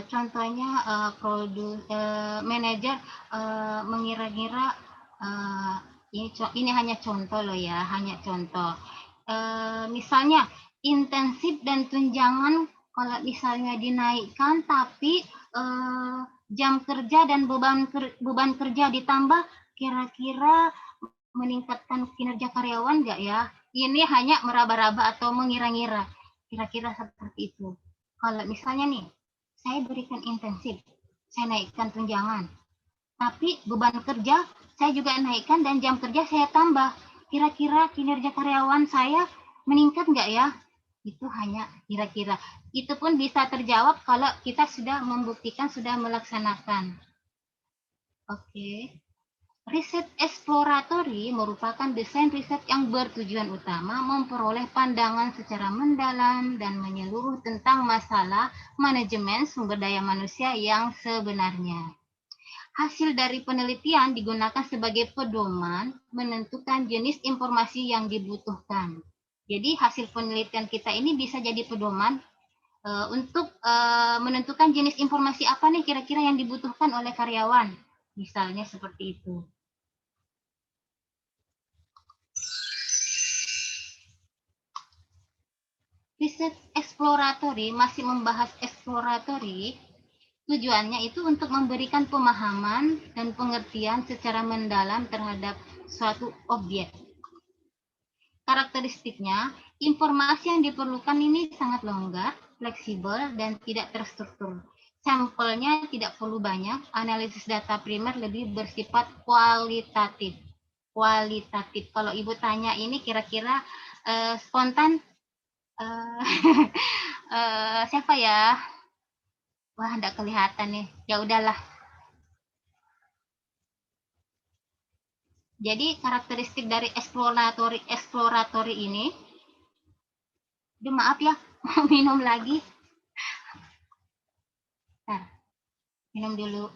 Contohnya manajer mengira-gira, ini hanya contoh loh ya, hanya contoh. Misalnya intensif dan tunjangan kalau misalnya dinaikkan, tapi jam kerja dan beban kerja ditambah, kira-kira meningkatkan kinerja karyawan nggak ya? Ini hanya meraba-raba atau mengira-ngira, kira-kira seperti itu. Kalau misalnya nih, saya berikan intensif, saya naikkan tunjangan, tapi beban kerja saya juga naikkan dan jam kerja saya tambah. Kira-kira kinerja karyawan saya meningkat nggak ya? Itu hanya kira-kira. Itu pun bisa terjawab kalau kita sudah membuktikan, sudah melaksanakan. Oke. Riset exploratory merupakan desain riset yang bertujuan utama memperoleh pandangan secara mendalam dan menyeluruh tentang masalah manajemen sumber daya manusia yang sebenarnya. Hasil dari penelitian digunakan sebagai pedoman menentukan jenis informasi yang dibutuhkan. Jadi hasil penelitian kita ini bisa jadi pedoman untuk menentukan jenis informasi apa nih kira-kira yang dibutuhkan oleh karyawan. Misalnya seperti itu. Riset exploratory masih membahas exploratory. Tujuannya itu untuk memberikan pemahaman dan pengertian secara mendalam terhadap suatu objek. Karakteristiknya, informasi yang diperlukan ini sangat longgar, fleksibel, dan tidak terstruktur. Sampelnya tidak perlu banyak, analisis data primer lebih bersifat kualitatif. Kualitatif. Kalau Ibu tanya ini kira-kira spontan, siapa ya? Wah, enggak kelihatan nih. Ya udahlah. Jadi karakteristik dari exploratory ini, maaf ya, mau minum lagi. Nah, minum dulu.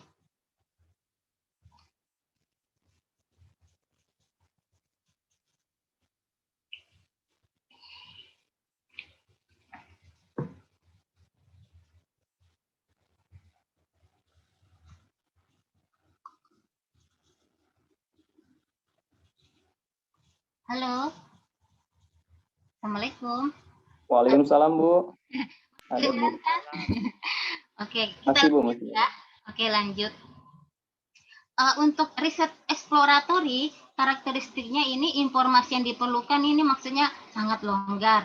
Halo. Assalamualaikum. Waalaikumsalam, Bu. Ada, Bu. Oke, kita masih, Bu, masih. Ya. Oke, lanjut. Untuk riset exploratory, karakteristiknya ini informasi yang diperlukan ini maksudnya sangat longgar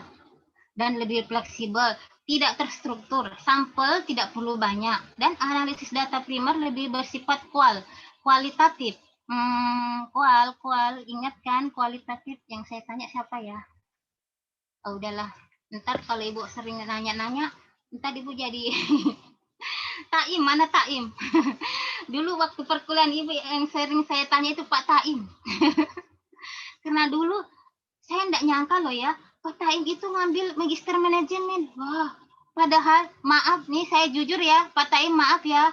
dan lebih fleksibel, tidak terstruktur, sampel tidak perlu banyak, dan analisis data primer lebih bersifat kualitatif. Ingat kan kualitatif yang saya tanya siapa ya? Oh, udahlah, ntar kalau Ibu sering nanya-nanya, ntar Ibu jadi Taim, mana Taim? Dulu waktu perkuliahan Ibu yang sering saya tanya itu Pak Taim. Karena dulu saya enggak nyangka loh ya, Pak Taim itu ngambil magister manajemen. Wah, padahal maaf nih saya jujur ya, Pak Taim maaf ya.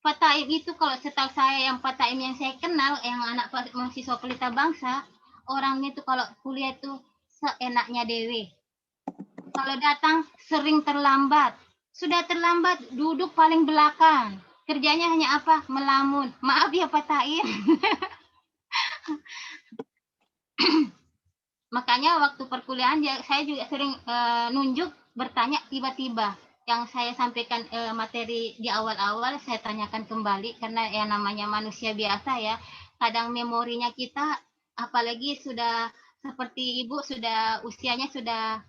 Pak Taim itu kalau setahu saya yang Pak Taim yang saya kenal, yang anak mahasiswa Pelita Bangsa, orangnya itu kalau kuliah itu seenaknya dewe. Kalau datang sering terlambat. Sudah terlambat, duduk paling belakang. Kerjanya hanya apa? Melamun. Maaf ya Pak Taim. Makanya waktu perkuliahan saya juga sering nunjuk bertanya tiba-tiba. Yang saya sampaikan materi di awal-awal saya tanyakan kembali karena ya namanya manusia biasa ya. Kadang memorinya kita apalagi sudah seperti Ibu sudah usianya sudah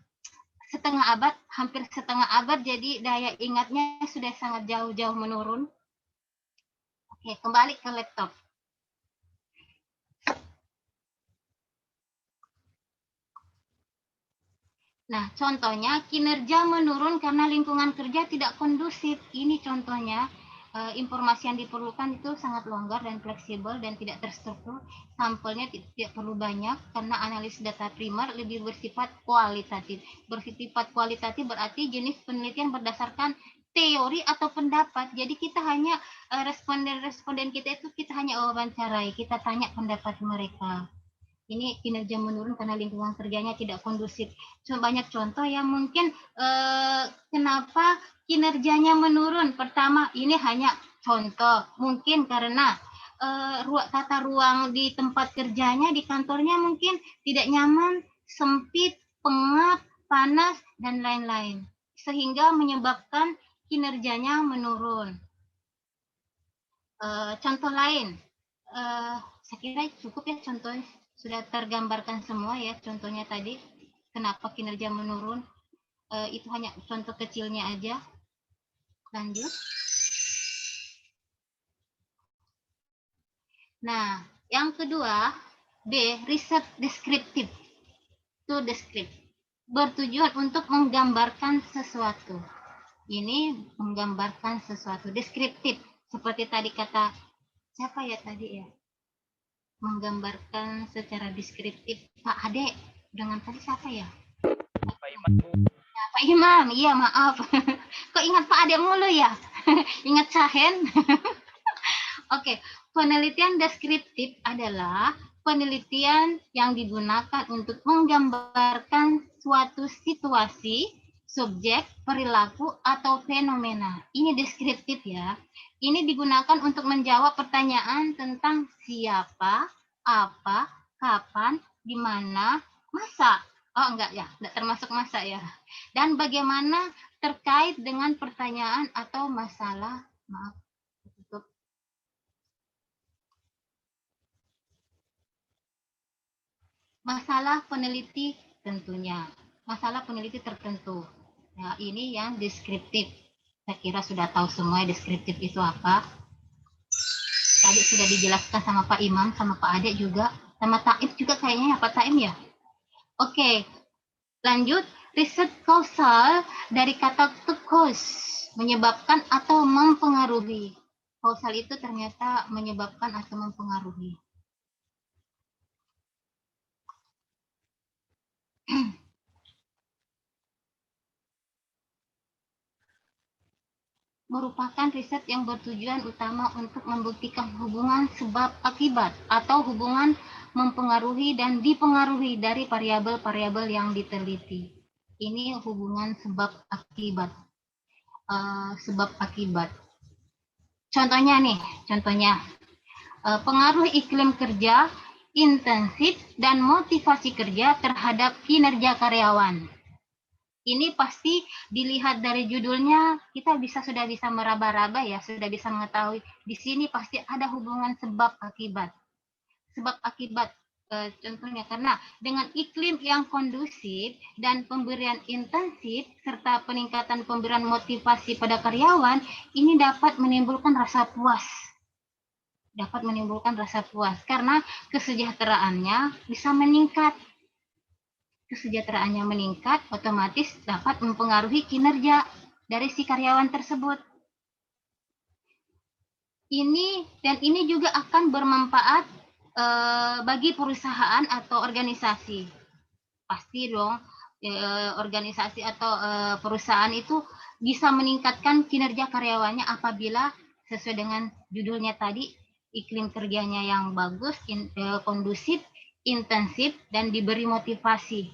setengah abad, hampir setengah abad, jadi daya ingatnya sudah sangat jauh-jauh menurun. Oke, kembali ke laptop. Nah, contohnya kinerja menurun karena lingkungan kerja tidak kondusif. Ini contohnya informasi yang diperlukan itu sangat longgar dan fleksibel dan tidak terstruktur. Sampelnya tidak perlu banyak karena analisis data primer lebih bersifat kualitatif. Bersifat kualitatif berarti jenis penelitian berdasarkan teori atau pendapat. Jadi kita hanya responden kita itu kita hanya wawancarai, kita tanya pendapat mereka. Ini kinerja menurun karena lingkungan kerjanya tidak kondusif. Banyak contoh yang mungkin kenapa kinerjanya menurun. Pertama, ini hanya contoh. Mungkin karena tata ruang di tempat kerjanya, di kantornya mungkin tidak nyaman, sempit, pengap, panas, dan lain-lain. Sehingga menyebabkan kinerjanya menurun. Contoh lain, saya kira cukup ya contohnya. Sudah tergambarkan semua ya contohnya tadi. Kenapa kinerja menurun. Itu hanya contoh kecilnya aja. Lanjut. Nah, yang kedua, B, riset deskriptif. Itu deskriptif. Bertujuan untuk menggambarkan sesuatu. Ini menggambarkan sesuatu. Deskriptif. Seperti tadi kata, siapa ya tadi ya? Menggambarkan secara deskriptif. Pak Ade, dengan tadi siapa ya? Pak Imam, Bu. Ya, Pak Imam, iya maaf. Kok ingat Pak Ade mulu ya? Ingat Sahen? Oke, penelitian deskriptif adalah penelitian yang digunakan untuk menggambarkan suatu situasi, subjek, perilaku, atau fenomena. Ini deskriptif ya. Ini digunakan untuk menjawab pertanyaan tentang siapa, apa, kapan, di mana, masa. Oh enggak ya, enggak termasuk masa ya. Dan bagaimana terkait dengan pertanyaan atau masalah. Maaf, tutup. Masalah peneliti tentunya. Masalah peneliti tertentu. Nah, ini yang deskriptif. Saya kira sudah tahu semua deskriptif itu apa. Tadi sudah dijelaskan sama Pak Imam, sama Pak Ade juga, sama Taib juga kayaknya ya Pak Taib ya. Oke, lanjut. Riset kausal dari kata to cause, menyebabkan atau mempengaruhi. Kausal itu ternyata menyebabkan atau mempengaruhi. Merupakan riset yang bertujuan utama untuk membuktikan hubungan sebab akibat atau hubungan mempengaruhi dan dipengaruhi dari variabel-variabel yang diteliti. Ini hubungan sebab akibat. Sebab akibat. Contohnya nih, pengaruh iklim kerja, intensif, dan motivasi kerja terhadap kinerja karyawan. Ini pasti dilihat dari judulnya, kita sudah bisa meraba-raba ya, sudah bisa mengetahui. Di sini pasti ada hubungan sebab akibat. Sebab akibat contohnya karena dengan iklim yang kondusif dan pemberian intensif serta peningkatan pemberian motivasi pada karyawan, ini dapat menimbulkan rasa puas. Dapat menimbulkan rasa puas karena kesejahteraannya bisa meningkat. Kesejahteraannya meningkat, otomatis dapat mempengaruhi kinerja dari si karyawan tersebut. Ini juga akan bermanfaat bagi perusahaan atau organisasi. pasti dong organisasi atau perusahaan itu bisa meningkatkan kinerja karyawannya apabila sesuai dengan judulnya tadi, iklim kerjanya yang bagus, kondusif, intensif, dan diberi motivasi.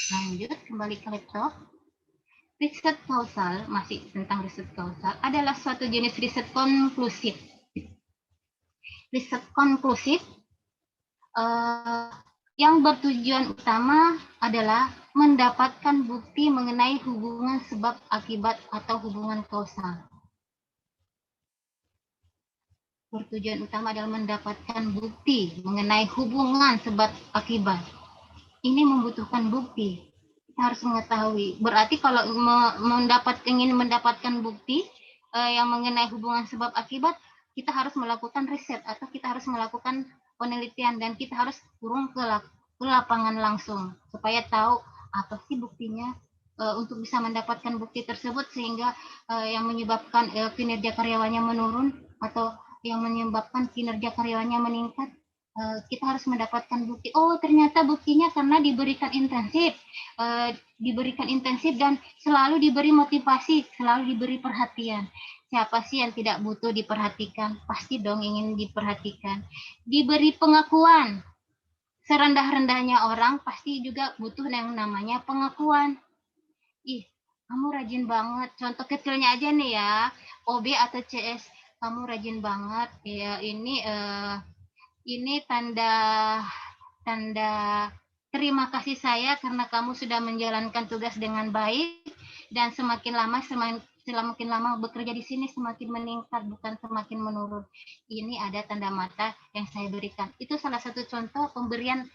Lanjut, kembali ke laptop. Riset kausal, masih tentang riset kausal, adalah suatu jenis riset konklusif. Riset konklusif yang bertujuan utama adalah mendapatkan bukti mengenai hubungan sebab akibat atau hubungan kausal. Bertujuan utama adalah mendapatkan bukti mengenai hubungan sebab akibat. Ini membutuhkan bukti. Kita harus mengetahui. Berarti kalau ingin mendapatkan bukti yang mengenai hubungan sebab akibat, kita harus melakukan riset atau kita harus melakukan penelitian dan kita harus turun ke lapangan langsung supaya tahu apa sih buktinya untuk bisa mendapatkan bukti tersebut sehingga yang menyebabkan kinerja karyawannya menurun atau yang menyebabkan kinerja karyawannya meningkat. Kita harus mendapatkan bukti. Oh, ternyata buktinya karena diberikan intensif dan selalu diberi motivasi, selalu diberi perhatian. Siapa sih yang tidak butuh diperhatikan? Pasti dong ingin diperhatikan. Diberi pengakuan. Serendah-rendahnya orang pasti juga butuh yang namanya pengakuan. Ih, kamu rajin banget. Contoh kecilnya aja nih ya, OB atau CS. Kamu rajin banget. Ya, ini tanda terima kasih saya karena kamu sudah menjalankan tugas dengan baik dan semakin lama bekerja di sini semakin meningkat bukan semakin menurun. Ini ada tanda mata yang saya berikan. Itu salah satu contoh pemberian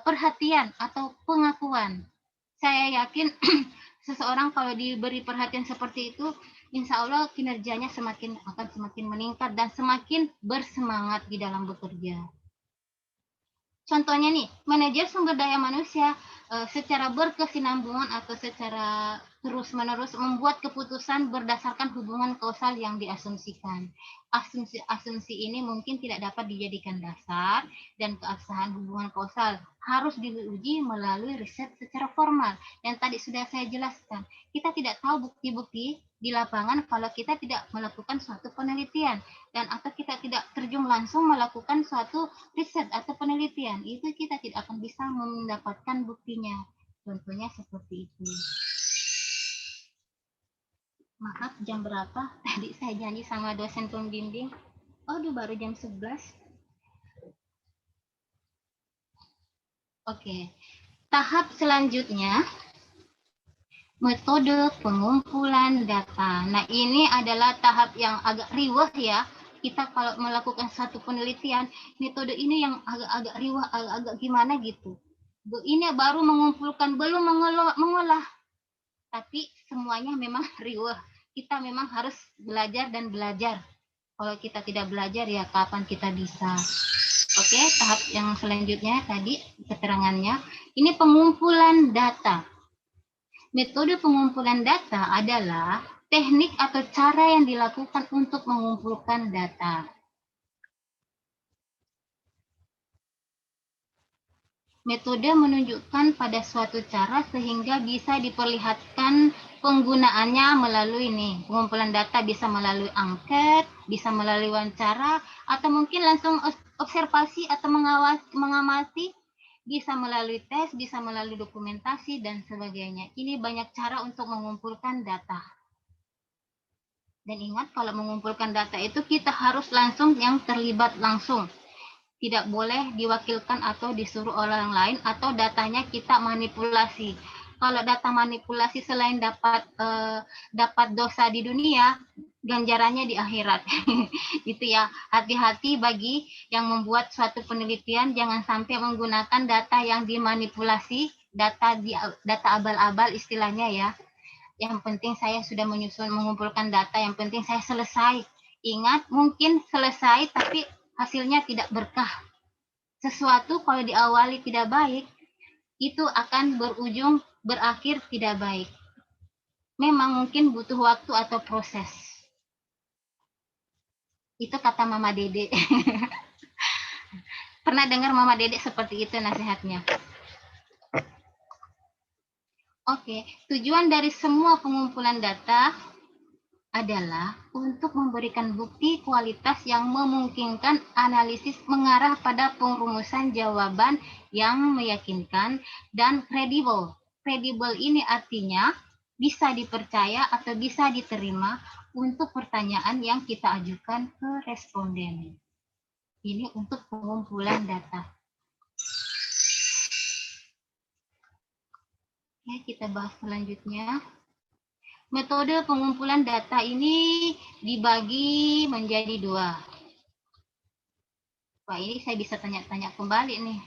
perhatian atau pengakuan. Saya yakin seseorang kalau diberi perhatian seperti itu, insya Allah kinerjanya akan semakin meningkat dan semakin bersemangat di dalam bekerja. Contohnya nih, manajer sumber daya manusia secara berkesinambungan atau secara terus-menerus membuat keputusan berdasarkan hubungan kausal yang diasumsikan. Asumsi ini mungkin tidak dapat dijadikan dasar dan keabsahan hubungan kausal harus diuji melalui riset secara formal. Dan tadi sudah saya jelaskan, kita tidak tahu bukti-bukti di lapangan kalau kita tidak melakukan suatu penelitian dan atau kita tidak terjun langsung melakukan suatu riset atau penelitian, itu kita tidak akan bisa mendapatkan buktinya. Contohnya seperti itu. Maaf, jam berapa? Tadi saya janji sama dosen pembimbing. Aduh, baru jam 11. Oke. Tahap selanjutnya, metode pengumpulan data. Nah, ini adalah tahap yang agak riweh ya. Kita kalau melakukan satu penelitian, metode ini yang agak-agak riweh, agak-agak gimana gitu. Ini baru mengumpulkan, belum mengolah. Tapi semuanya memang riweh. Kita memang harus belajar dan belajar. Kalau kita tidak belajar ya kapan kita bisa. Oke, tahap yang selanjutnya tadi keterangannya. Ini pengumpulan data. Metode pengumpulan data adalah teknik atau cara yang dilakukan untuk mengumpulkan data. Metode menunjukkan pada suatu cara sehingga bisa diperlihatkan penggunaannya melalui pengumpulan data bisa melalui angket, bisa melalui wawancara, atau mungkin langsung observasi atau mengamati, bisa melalui tes, bisa melalui dokumentasi, dan sebagainya. Ini banyak cara untuk mengumpulkan data. Dan ingat, kalau mengumpulkan data itu kita harus langsung yang terlibat langsung. Tidak boleh diwakilkan atau disuruh orang lain atau datanya kita manipulasi. Kalau data manipulasi selain dapat dosa di dunia, ganjarannya di akhirat. Gitu ya. Hati-hati bagi yang membuat suatu penelitian, jangan sampai menggunakan data yang dimanipulasi, data abal-abal istilahnya ya. Yang penting saya sudah mengumpulkan data, yang penting saya selesai. Ingat, mungkin selesai tapi hasilnya tidak berkah. Sesuatu kalau diawali tidak baik, itu akan berakhir tidak baik. Memang mungkin butuh waktu atau proses. Itu kata Mama Dede. pernah dengar Mama Dedek seperti itu nasihatnya. Oke, tujuan dari semua pengumpulan data adalah untuk memberikan bukti kualitas yang memungkinkan analisis mengarah pada perumusan jawaban yang meyakinkan dan kredibel. Kredibel ini artinya bisa dipercaya atau bisa diterima untuk pertanyaan yang kita ajukan ke responden. Ini untuk pengumpulan data. Oke, kita bahas selanjutnya. Metode pengumpulan data ini dibagi menjadi 2. Wah, ini saya bisa tanya-tanya kembali nih,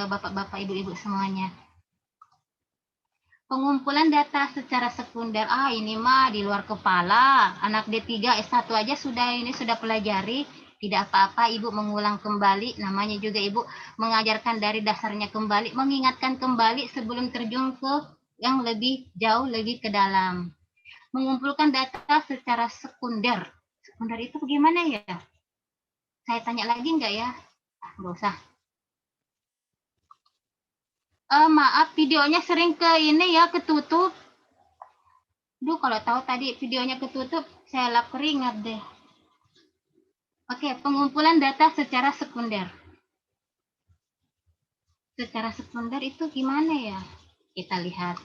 Bapak-bapak, Ibu-ibu semuanya. Pengumpulan data secara sekunder, ini mah di luar kepala. Anak D3, S1 aja sudah pelajari. Tidak apa-apa Ibu mengulang kembali, namanya juga Ibu mengajarkan dari dasarnya kembali, mengingatkan kembali sebelum terjun ke yang lebih jauh, lebih ke dalam. Mengumpulkan data secara sekunder. Sekunder itu bagaimana ya? Saya tanya lagi enggak ya? Nggak usah. Maaf, videonya sering ketutup. Duh, kalau tahu tadi videonya ketutup, saya lap keringat deh. Oke, pengumpulan data secara sekunder. Secara sekunder itu gimana ya? Kita lihat.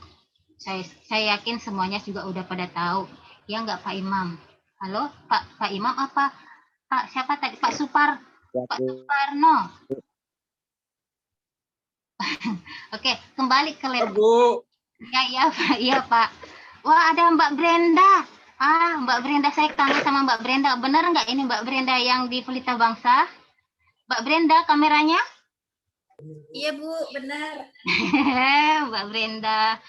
Saya yakin semuanya juga udah pada tahu. Ya nggak Pak Imam? Halo, Pak Imam apa? Pak siapa tadi? Pak Supar? Pak Suparno. Oke, kembali ke laptop. Bu. Iya Pak. Wah, ada Mbak Brenda. Mbak Brenda, saya kangen sama Mbak Brenda. Benar nggak ini Mbak Brenda yang di Pelita Bangsa? Mbak Brenda, kameranya? Iya Bu, benar. Mbak Brenda.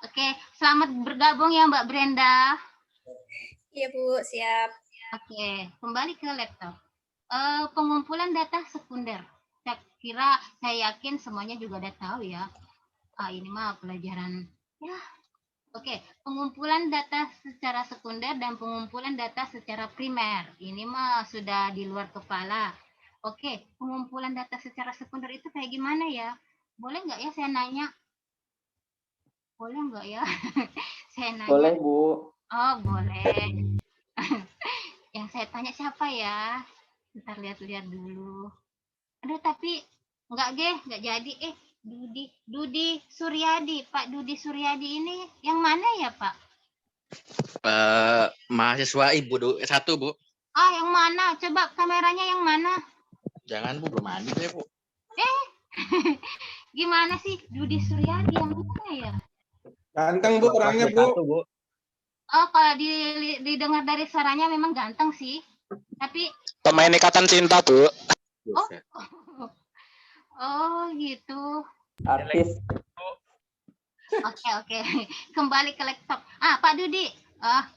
Oke, selamat bergabung ya Mbak Brenda. Iya Bu, siap. Oke, kembali ke laptop. Pengumpulan data sekunder. Saya yakin semuanya juga udah tahu ya. Ini mah pelajaran ya. Oke, pengumpulan data secara sekunder dan pengumpulan data secara primer. Ini mah sudah di luar kepala. Oke, pengumpulan data secara sekunder itu kayak gimana ya? Boleh nggak ya saya nanya? Boleh nggak ya? Saya nanya. Boleh, Bu. Oh, boleh. Yang saya tanya siapa ya? Ntar lihat-lihat dulu. Aduh, tapi nggak jadi. Dudi Suryadi. Pak Dudi Suryadi ini yang mana ya, Pak? Mahasiswa Ibu S1, Bu. Yang mana? Coba kameranya yang mana? Jangan, Bu, belum ada ya, Bu. Gimana sih Dudi Suryadi yang mana ya? Ganteng Bu, orangnya Bu. Kalau didengar dari suaranya memang ganteng sih. Tapi Pemain Ikatan Cinta, Bu. Oh gitu. Artis. Oke. Kembali ke laptop. Pak Dudi.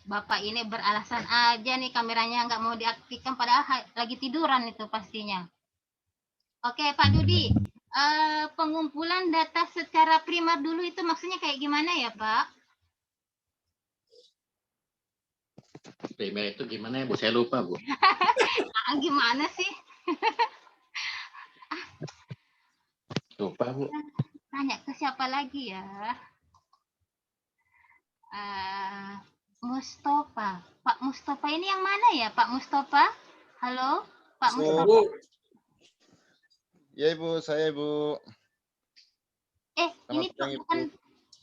Bapak ini beralasan aja nih kameranya nggak mau diaktifkan padahal lagi tiduran itu pastinya. Oke, Pak Dudi. Pengumpulan data secara primer dulu itu maksudnya kayak gimana ya, Pak? Primer itu gimana ya, Bu? Saya lupa, Bu. Gimana sih? Lupa, Bu. Tanya ke siapa lagi ya? Mustafa. Pak Mustafa ini yang mana ya, Pak Mustafa? Halo, Pak Mustafa. Ya Ibu, saya Ibu. Ini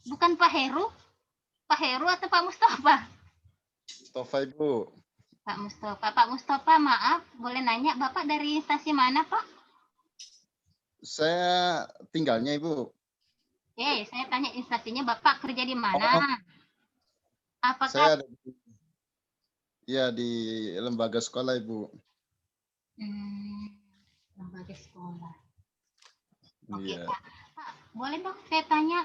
bukan Pak Heru? Pak Heru atau Pak Mustafa? Mustafa Ibu. Pak Mustafa. Pak Mustafa, maaf, boleh nanya Bapak dari instansi mana, Pak? Saya tinggalnya Ibu. Saya tanya instansinya Bapak kerja di mana? Apakah saya ada di lembaga sekolah Ibu. Lembaga sekolah. Oke, Iya. Pak, boleh dong saya tanya,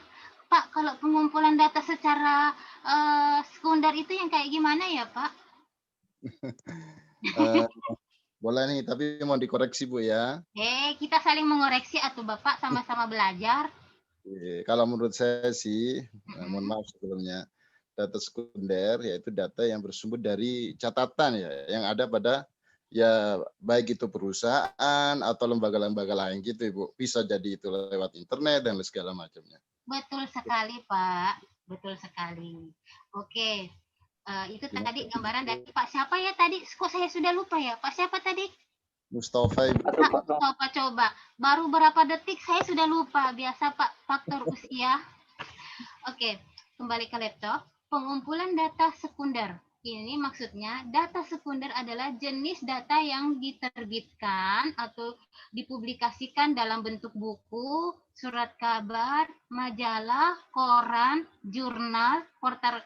Pak, kalau pengumpulan data secara sekunder itu yang kayak gimana ya, Pak? Boleh nih, tapi mau dikoreksi Bu ya. Kita saling mengoreksi atau Bapak sama-sama belajar. Kalau menurut saya sih, mohon maaf sebelumnya, data sekunder yaitu data yang bersumber dari catatan ya, yang ada pada ya baik itu perusahaan atau lembaga-lembaga lain gitu Ibu. Bisa jadi itu lewat internet dan segala macamnya. Betul sekali, Pak. Betul sekali. Oke. Itu tadi gambaran dari Pak siapa ya tadi? Kok saya sudah lupa ya? Pak siapa tadi? Mustafa Ibu. Pak, coba. Baru berapa detik saya sudah lupa. Biasa Pak, faktor usia. Oke, kembali ke laptop. Pengumpulan data sekunder. Ini maksudnya data sekunder adalah jenis data yang diterbitkan atau dipublikasikan dalam bentuk buku, surat kabar, majalah, koran, jurnal, portal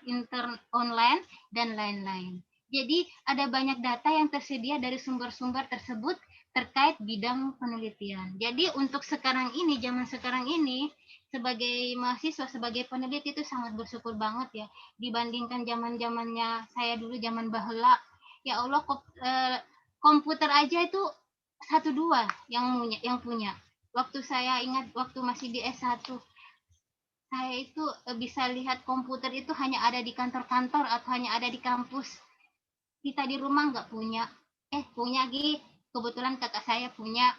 online, dan lain-lain. Jadi ada banyak data yang tersedia dari sumber-sumber tersebut terkait bidang penelitian. Jadi untuk sekarang ini, zaman sekarang ini, sebagai mahasiswa, sebagai peneliti itu sangat bersyukur banget ya. Dibandingkan zaman-zamannya saya dulu, zaman bahela, ya Allah, komputer aja itu 1-2 yang punya. Waktu saya ingat, waktu masih di S1, saya itu bisa lihat komputer itu hanya ada di kantor-kantor atau hanya ada di kampus. Kita di rumah nggak punya. Punya Gi. Kebetulan kakak saya punya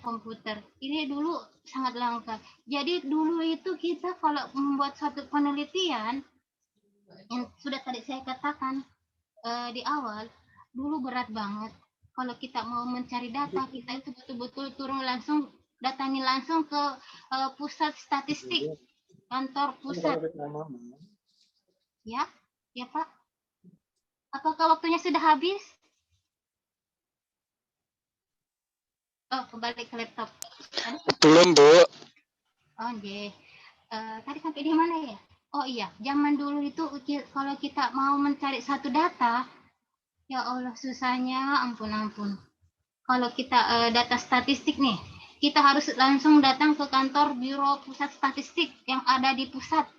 komputer. Ini dulu sangat langka. Jadi dulu itu kita kalau membuat suatu penelitian, yang sudah tadi saya katakan di awal, dulu berat banget. Kalau kita mau mencari data, kita itu betul-betul turun langsung, datangi langsung ke pusat statistik, kantor pusat. Ya Pak. Apakah waktunya sudah habis? Oh, kembali ke laptop. Belum, Bu. Oh, nggih. Tadi sampai di mana ya? Oh iya, zaman dulu itu kalau kita mau mencari satu data, ya Allah susahnya, ampun. Kalau kita data statistik nih, kita harus langsung datang ke kantor Biro Pusat Statistik yang ada di pusat.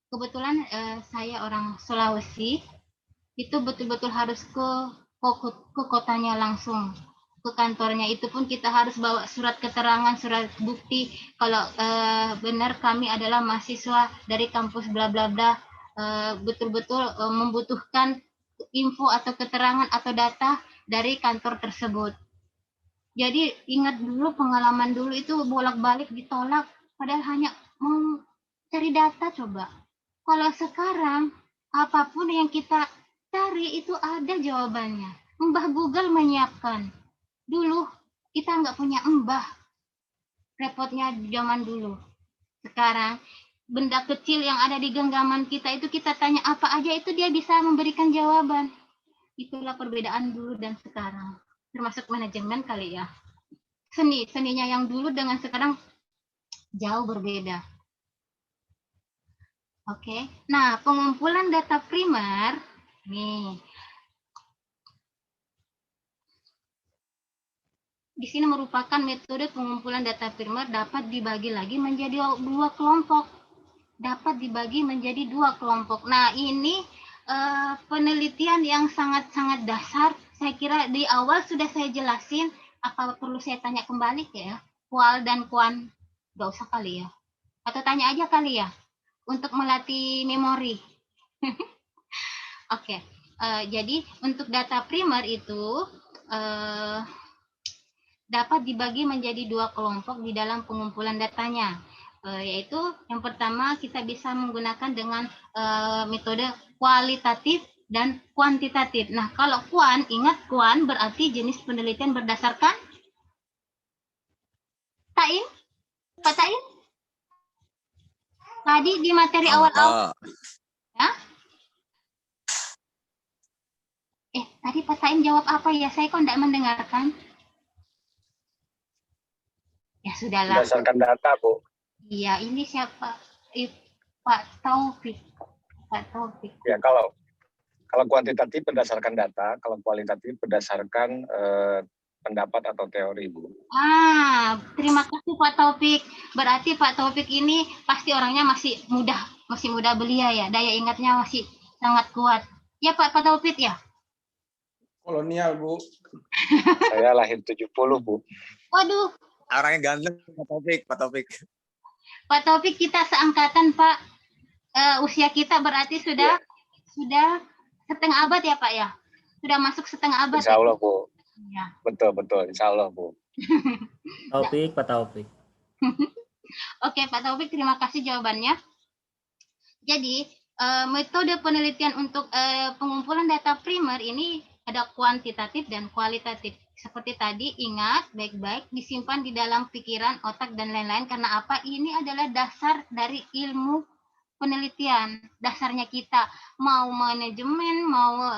Kebetulan saya orang Sulawesi, itu betul-betul harus ke kotanya langsung. Ke kantornya itu pun kita harus bawa surat keterangan, surat bukti kalau benar kami adalah mahasiswa dari kampus bla bla bla, betul-betul membutuhkan info atau keterangan atau data dari kantor tersebut. Jadi ingat dulu, pengalaman dulu itu bolak-balik ditolak padahal hanya mau cari data. Coba kalau sekarang apapun yang kita cari itu ada jawabannya. Mbah Google menyiapkan. Dulu kita nggak punya mbah, repotnya zaman dulu. Sekarang benda kecil yang ada di genggaman kita itu kita tanya apa aja itu dia bisa memberikan jawaban. Itulah perbedaan dulu dan sekarang. Termasuk manajemen kali ya. Seninya yang dulu dengan sekarang jauh berbeda. Oke. Nah, pengumpulan data primer nih. Di sini merupakan metode pengumpulan data primer dapat dibagi lagi menjadi dua kelompok. Nah, ini penelitian yang sangat-sangat dasar. Saya kira di awal sudah saya jelasin. Apa perlu saya tanya kembali ya? Kual dan kuan, nggak usah kali ya? Atau tanya aja kali ya? Untuk melatih memori. Oke. Jadi untuk data primer itu dapat dibagi menjadi dua kelompok di dalam pengumpulan datanya, yaitu yang pertama kita bisa menggunakan dengan metode kualitatif dan kuantitatif. Nah, kalau ingat kuan berarti jenis penelitian berdasarkan Pak Taim? Tadi di materi awal-awal. Ya? Tadi Pak Taim jawab apa ya? Saya kok tidak mendengarkan. Ya sudahlah. Berdasarkan data, Bu. Iya, ini siapa? Pak Taufik. Ya, kalau kuantitatif berdasarkan data, kalau kualitatif berdasarkan pendapat atau teori, Bu. Terima kasih Pak Taufik. Berarti Pak Taufik ini pasti orangnya masih muda belia ya. Daya ingatnya masih sangat kuat. Ya Pak Taufik ya? Kolonial, Bu. Saya lahir 70, Bu. Waduh. Orangnya ganteng, Pak Taufik. Pak Taufik kita seangkatan, Pak. Usia kita berarti sudah setengah abad ya, Pak ya? Sudah masuk setengah abad. Insya Allah, Bu. Ya. Betul, Insya Allah, Bu. Taufik, Pak Taufik. Oke, Pak Taufik, terima kasih jawabannya. Jadi, metode penelitian untuk pengumpulan data primer ini ada kuantitatif dan kualitatif. Seperti tadi, ingat baik-baik, disimpan di dalam pikiran, otak, dan lain-lain. Karena apa? Ini adalah dasar dari ilmu penelitian. Dasarnya kita mau manajemen, mau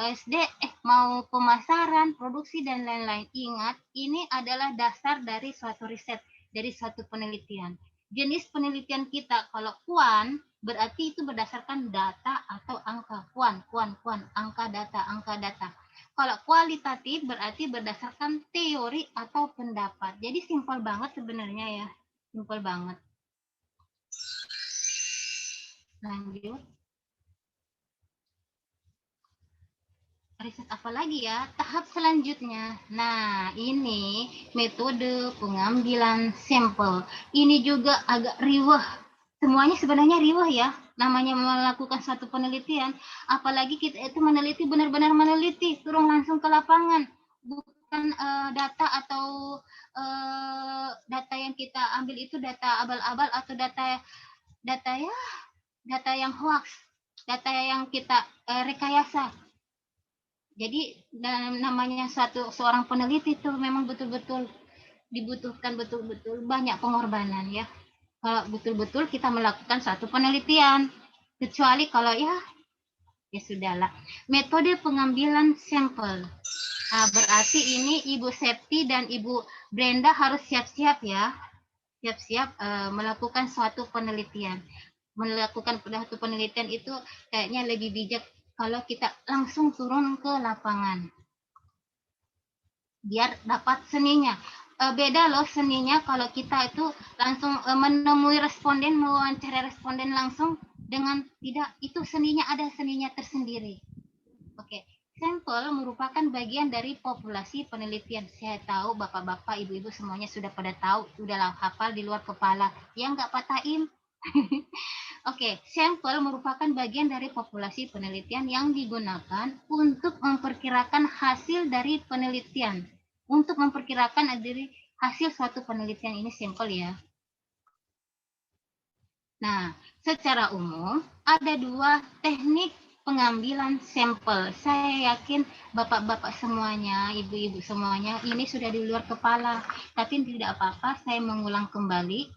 mau pemasaran, produksi, dan lain-lain. Ingat, ini adalah dasar dari suatu riset, dari suatu penelitian. Jenis penelitian kita, kalau kuan, berarti itu berdasarkan data atau angka. Kuan, angka data. Kalau kualitatif berarti berdasarkan teori atau pendapat. Jadi simpel banget sebenarnya ya. Simpel banget. Lanjut. Riset apa lagi ya? Tahap selanjutnya. Nah, ini metode pengambilan sampel. Ini juga agak riweh. Semuanya sebenarnya riweh ya. Namanya melakukan suatu penelitian. Apalagi kita itu meneliti, benar-benar meneliti. Turun langsung ke lapangan. Bukan data atau data yang kita ambil itu data abal-abal atau data yang hoax. Data yang kita rekayasa. Jadi namanya seorang peneliti itu memang betul-betul dibutuhkan betul-betul banyak pengorbanan ya. Kalau betul-betul kita melakukan suatu penelitian. Kecuali kalau ya sudahlah. Metode pengambilan sampel. Nah, berarti ini Ibu Septi dan Ibu Brenda harus siap-siap ya. Siap-siap melakukan suatu penelitian. Melakukan suatu penelitian itu kayaknya lebih bijak kalau kita langsung turun ke lapangan. Biar dapat seninya. Beda loh seninya kalau kita itu langsung menemui responden, mewawancara responden langsung dengan tidak, itu seninya ada seninya tersendiri. Oke, sampel merupakan bagian dari populasi penelitian. Saya tahu bapak-bapak, ibu-ibu semuanya sudah pada tahu, sudah hafal di luar kepala. Ya enggak Pak Taim? Oke, sampel merupakan bagian dari populasi penelitian yang digunakan untuk memperkirakan hasil dari penelitian. Untuk memperkirakan dari hasil suatu penelitian ini sampel ya. Nah, secara umum ada dua teknik pengambilan sampel. Saya yakin bapak-bapak semuanya, ibu-ibu semuanya ini sudah di luar kepala. Tapi tidak apa-apa, saya mengulang kembali.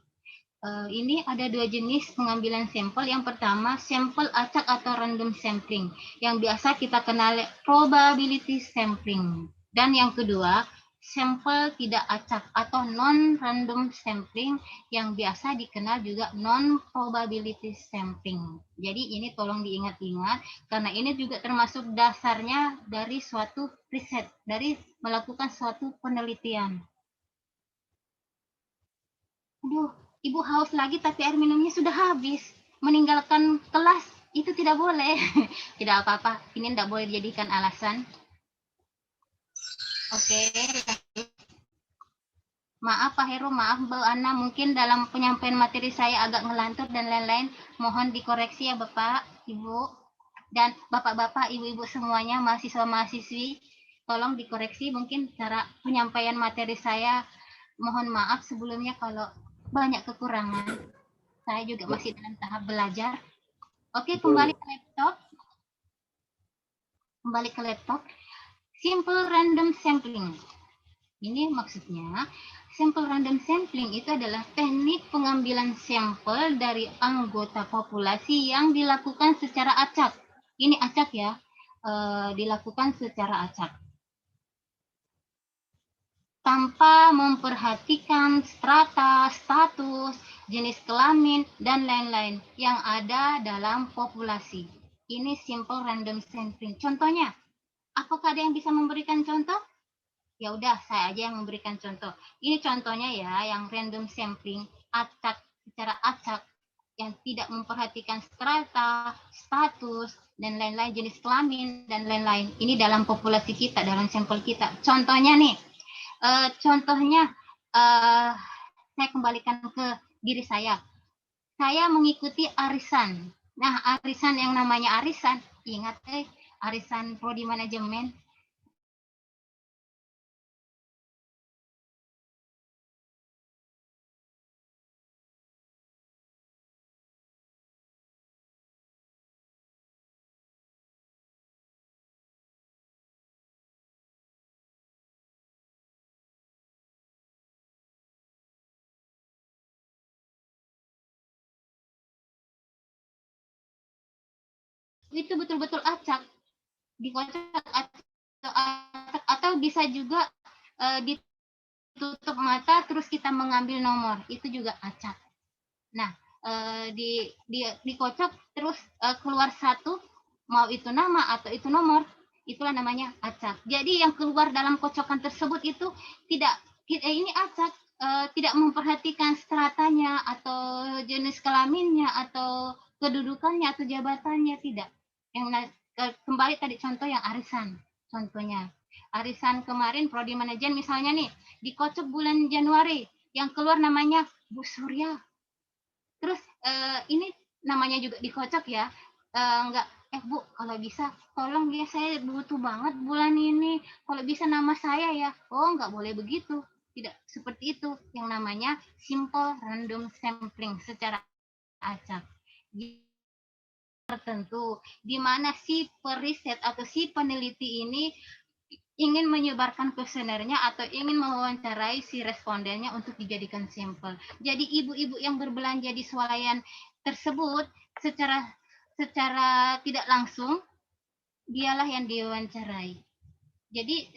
Ini ada dua jenis pengambilan sampel. Yang pertama, sampel acak atau random sampling. Yang biasa kita kenal probability sampling. Dan yang kedua, sampel tidak acak atau non-random sampling yang biasa dikenal juga non-probability sampling. Jadi ini tolong diingat-ingat karena ini juga termasuk dasarnya dari suatu riset, dari melakukan suatu penelitian. Aduh, Ibu haus lagi tapi air minumnya sudah habis. Meninggalkan kelas itu tidak boleh. Tidak apa-apa, ini tidak boleh dijadikan alasan. Oke, maaf Pak Heru, maaf Mbak Ana, mungkin dalam penyampaian materi saya agak ngelantur dan lain-lain. Mohon dikoreksi ya Bapak, Ibu, dan Bapak-bapak, Ibu-ibu semuanya, mahasiswa-mahasiswi, tolong dikoreksi mungkin cara penyampaian materi saya. Mohon maaf sebelumnya kalau banyak kekurangan. Saya juga masih dalam tahap belajar. Oke, kembali ke laptop. Simple random sampling. Ini maksudnya, simple random sampling itu adalah teknik pengambilan sampel dari anggota populasi yang dilakukan secara acak. Ini acak ya, dilakukan secara acak. Tanpa memperhatikan strata, status, jenis kelamin, dan lain-lain yang ada dalam populasi. Ini simple random sampling. Contohnya, apakah ada yang bisa memberikan contoh? Ya udah, saya aja yang memberikan contoh. Ini contohnya ya, yang random sampling, acak, secara acak, yang tidak memperhatikan strata, status, dan lain-lain, jenis kelamin, dan lain-lain. Ini dalam populasi kita, dalam sampel kita. Contohnya nih, saya kembalikan ke diri saya. Saya mengikuti arisan. Nah, arisan yang namanya arisan, ingat arisan prodi manajemen. itu betul-betul acak, dikocok atau bisa juga ditutup mata terus kita mengambil nomor, itu juga acak. Nah, dikocok terus keluar satu, mau itu nama atau itu nomor, itulah namanya acak. Jadi yang keluar dalam kocokan tersebut itu tidak ini acak, tidak memperhatikan stratanya atau jenis kelaminnya atau kedudukannya atau jabatannya, tidak. Yang kembali tadi contoh yang arisan, contohnya arisan kemarin prodi manajemen misalnya nih, dikocok bulan Januari, yang keluar namanya Bu Surya. Terus ini namanya juga dikocok ya, enggak, Bu kalau bisa tolong ya, saya butuh banget bulan ini, kalau bisa nama saya ya. Oh, enggak boleh begitu, tidak seperti itu. Yang namanya simple random sampling secara acak tertentu, di mana si periset atau si peneliti ini ingin menyebarkan kuesionernya atau ingin mewawancarai si respondennya untuk dijadikan sampel. Jadi ibu-ibu yang berbelanja di swalayan tersebut secara tidak langsung dialah yang diwawancarai. Jadi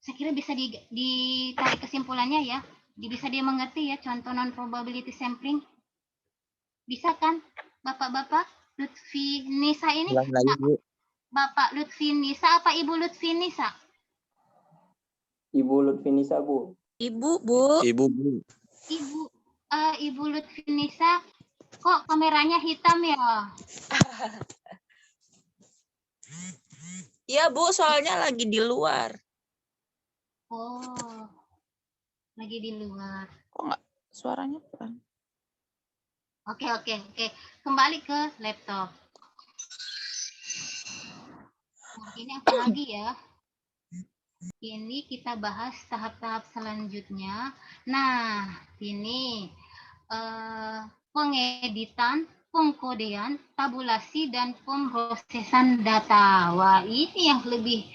saya kira bisa ditarik kesimpulannya ya, bisa dimengerti ya contoh non probability sampling. Bisa kan Bapak-bapak? Lutfi Nisa ini Bapak Lutfi Nisa apa Ibu Lutfi Nisa? Ibu Lutfi Nisa, Bu. Ibu, Bu. Ibu, Bu. Ibu Lutfi Nisa, kok kameranya hitam ya? Iya, Bu, soalnya lagi di luar. Oh, lagi di luar. Kok nggak suaranya pelan? Oke. Kembali ke laptop. Nah, ini apa lagi ya? Ini kita bahas tahap-tahap selanjutnya. Nah, ini pengeditan, pengkodean, tabulasi, dan pemrosesan data. Wah, ini yang lebih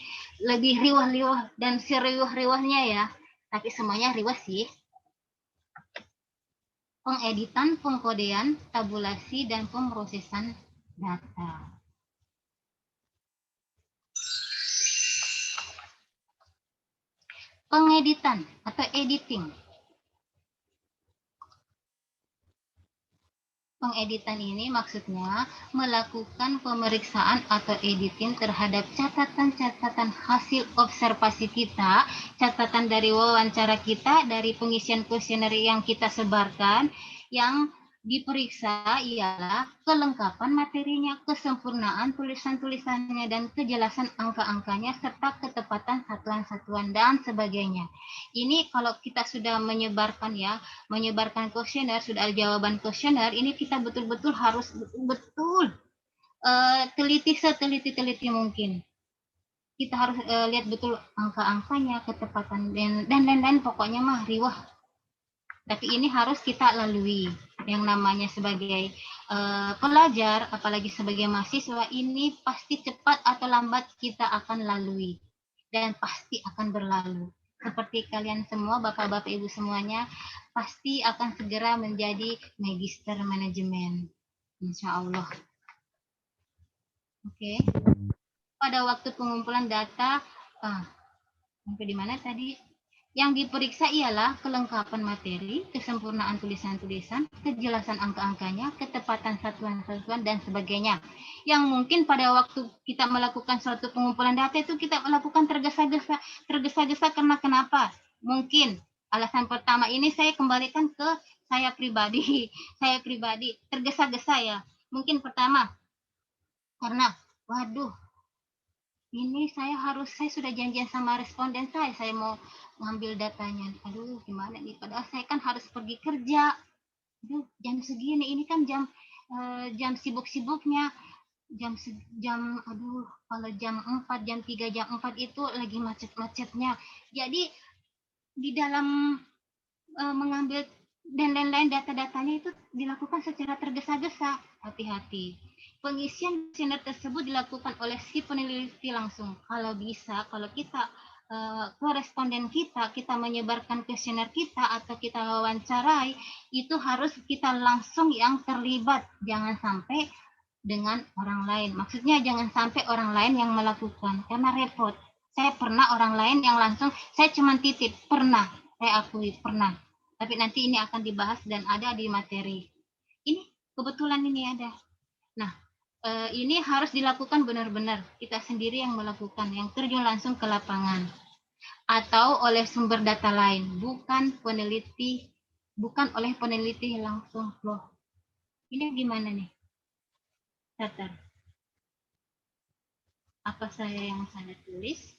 riwah-riwah dan seriwah-riwahnya ya. Tapi semuanya riwah sih. Pengeditan, pengkodean, tabulasi, dan pemrosesan data. Pengeditan atau editing. Pengeditan ini maksudnya melakukan pemeriksaan atau editing terhadap catatan-catatan hasil observasi kita, catatan dari wawancara kita, dari pengisian kuesioner yang kita sebarkan. Yang diperiksa ialah kelengkapan materinya, kesempurnaan tulisan-tulisannya, dan kejelasan angka-angkanya, serta ketepatan satuan-satuan dan sebagainya. Ini kalau kita sudah menyebarkan kuesioner, sudah ada jawaban kuesioner, ini kita betul-betul harus betul-betul teliti seteliti-teliti mungkin. Kita harus lihat betul angka-angkanya, ketepatan, dan lain-lain, pokoknya mah riwah. Tapi ini harus kita lalui. Yang namanya sebagai pelajar, apalagi sebagai mahasiswa, ini pasti cepat atau lambat kita akan lalui. Dan pasti akan berlalu. Seperti kalian semua, Bapak-Bapak Ibu semuanya, pasti akan segera menjadi magister manajemen. Insya Allah. Oke. Pada waktu pengumpulan data, sampai di mana tadi? Yang diperiksa ialah kelengkapan materi, kesempurnaan tulisan-tulisan, kejelasan angka-angkanya, ketepatan satuan-satuan, dan sebagainya. Yang mungkin pada waktu kita melakukan suatu pengumpulan data itu kita melakukan tergesa-gesa karena kenapa? Mungkin alasan pertama ini saya kembalikan ke saya pribadi. Saya pribadi tergesa-gesa ya. Mungkin pertama karena waduh, ini saya sudah janjian sama responden saya mau ngambil datanya. Aduh, gimana nih? Padahal saya kan harus pergi kerja. Aduh, jam segini, ini kan jam sibuk-sibuknya. Aduh, kalau jam 4, jam 3, jam 4 itu lagi macet-macetnya. Jadi, di dalam mengambil dan lain-lain data-datanya itu dilakukan secara tergesa-gesa. Hati-hati. Pengisian kuesioner tersebut dilakukan oleh si peneliti langsung. Kalau bisa, kalau kita koresponden kita menyebarkan kuesioner kita atau kita wawancarai, itu harus kita langsung yang terlibat. Jangan sampai dengan orang lain. Maksudnya jangan sampai orang lain yang melakukan, karena repot. Saya pernah orang lain yang langsung, saya cuma titip, pernah, saya akui, pernah. Tapi nanti ini akan dibahas dan ada di materi. Ini kebetulan ini ada. Nah, ini harus dilakukan benar-benar. Kita sendiri yang melakukan, yang terjun langsung ke lapangan. Atau oleh sumber data lain, bukan oleh peneliti langsung loh. Ini gimana nih? Tatar. Apa saya yang salah tulis?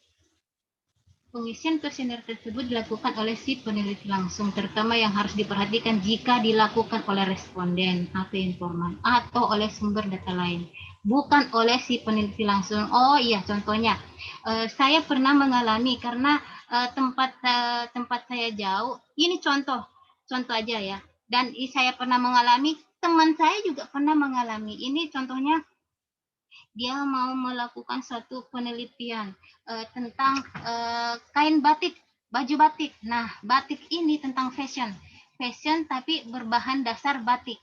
Pengisian kuesioner tersebut dilakukan oleh si peneliti langsung, terutama yang harus diperhatikan jika dilakukan oleh responden atau informan atau oleh sumber data lain, bukan oleh si peneliti langsung. Oh iya, contohnya, saya pernah mengalami karena tempat saya jauh. Ini contoh aja ya. Dan saya pernah mengalami, teman saya juga pernah mengalami. Ini contohnya. Dia mau melakukan suatu penelitian tentang kain batik, baju batik. Nah, batik ini tentang fashion tapi berbahan dasar batik.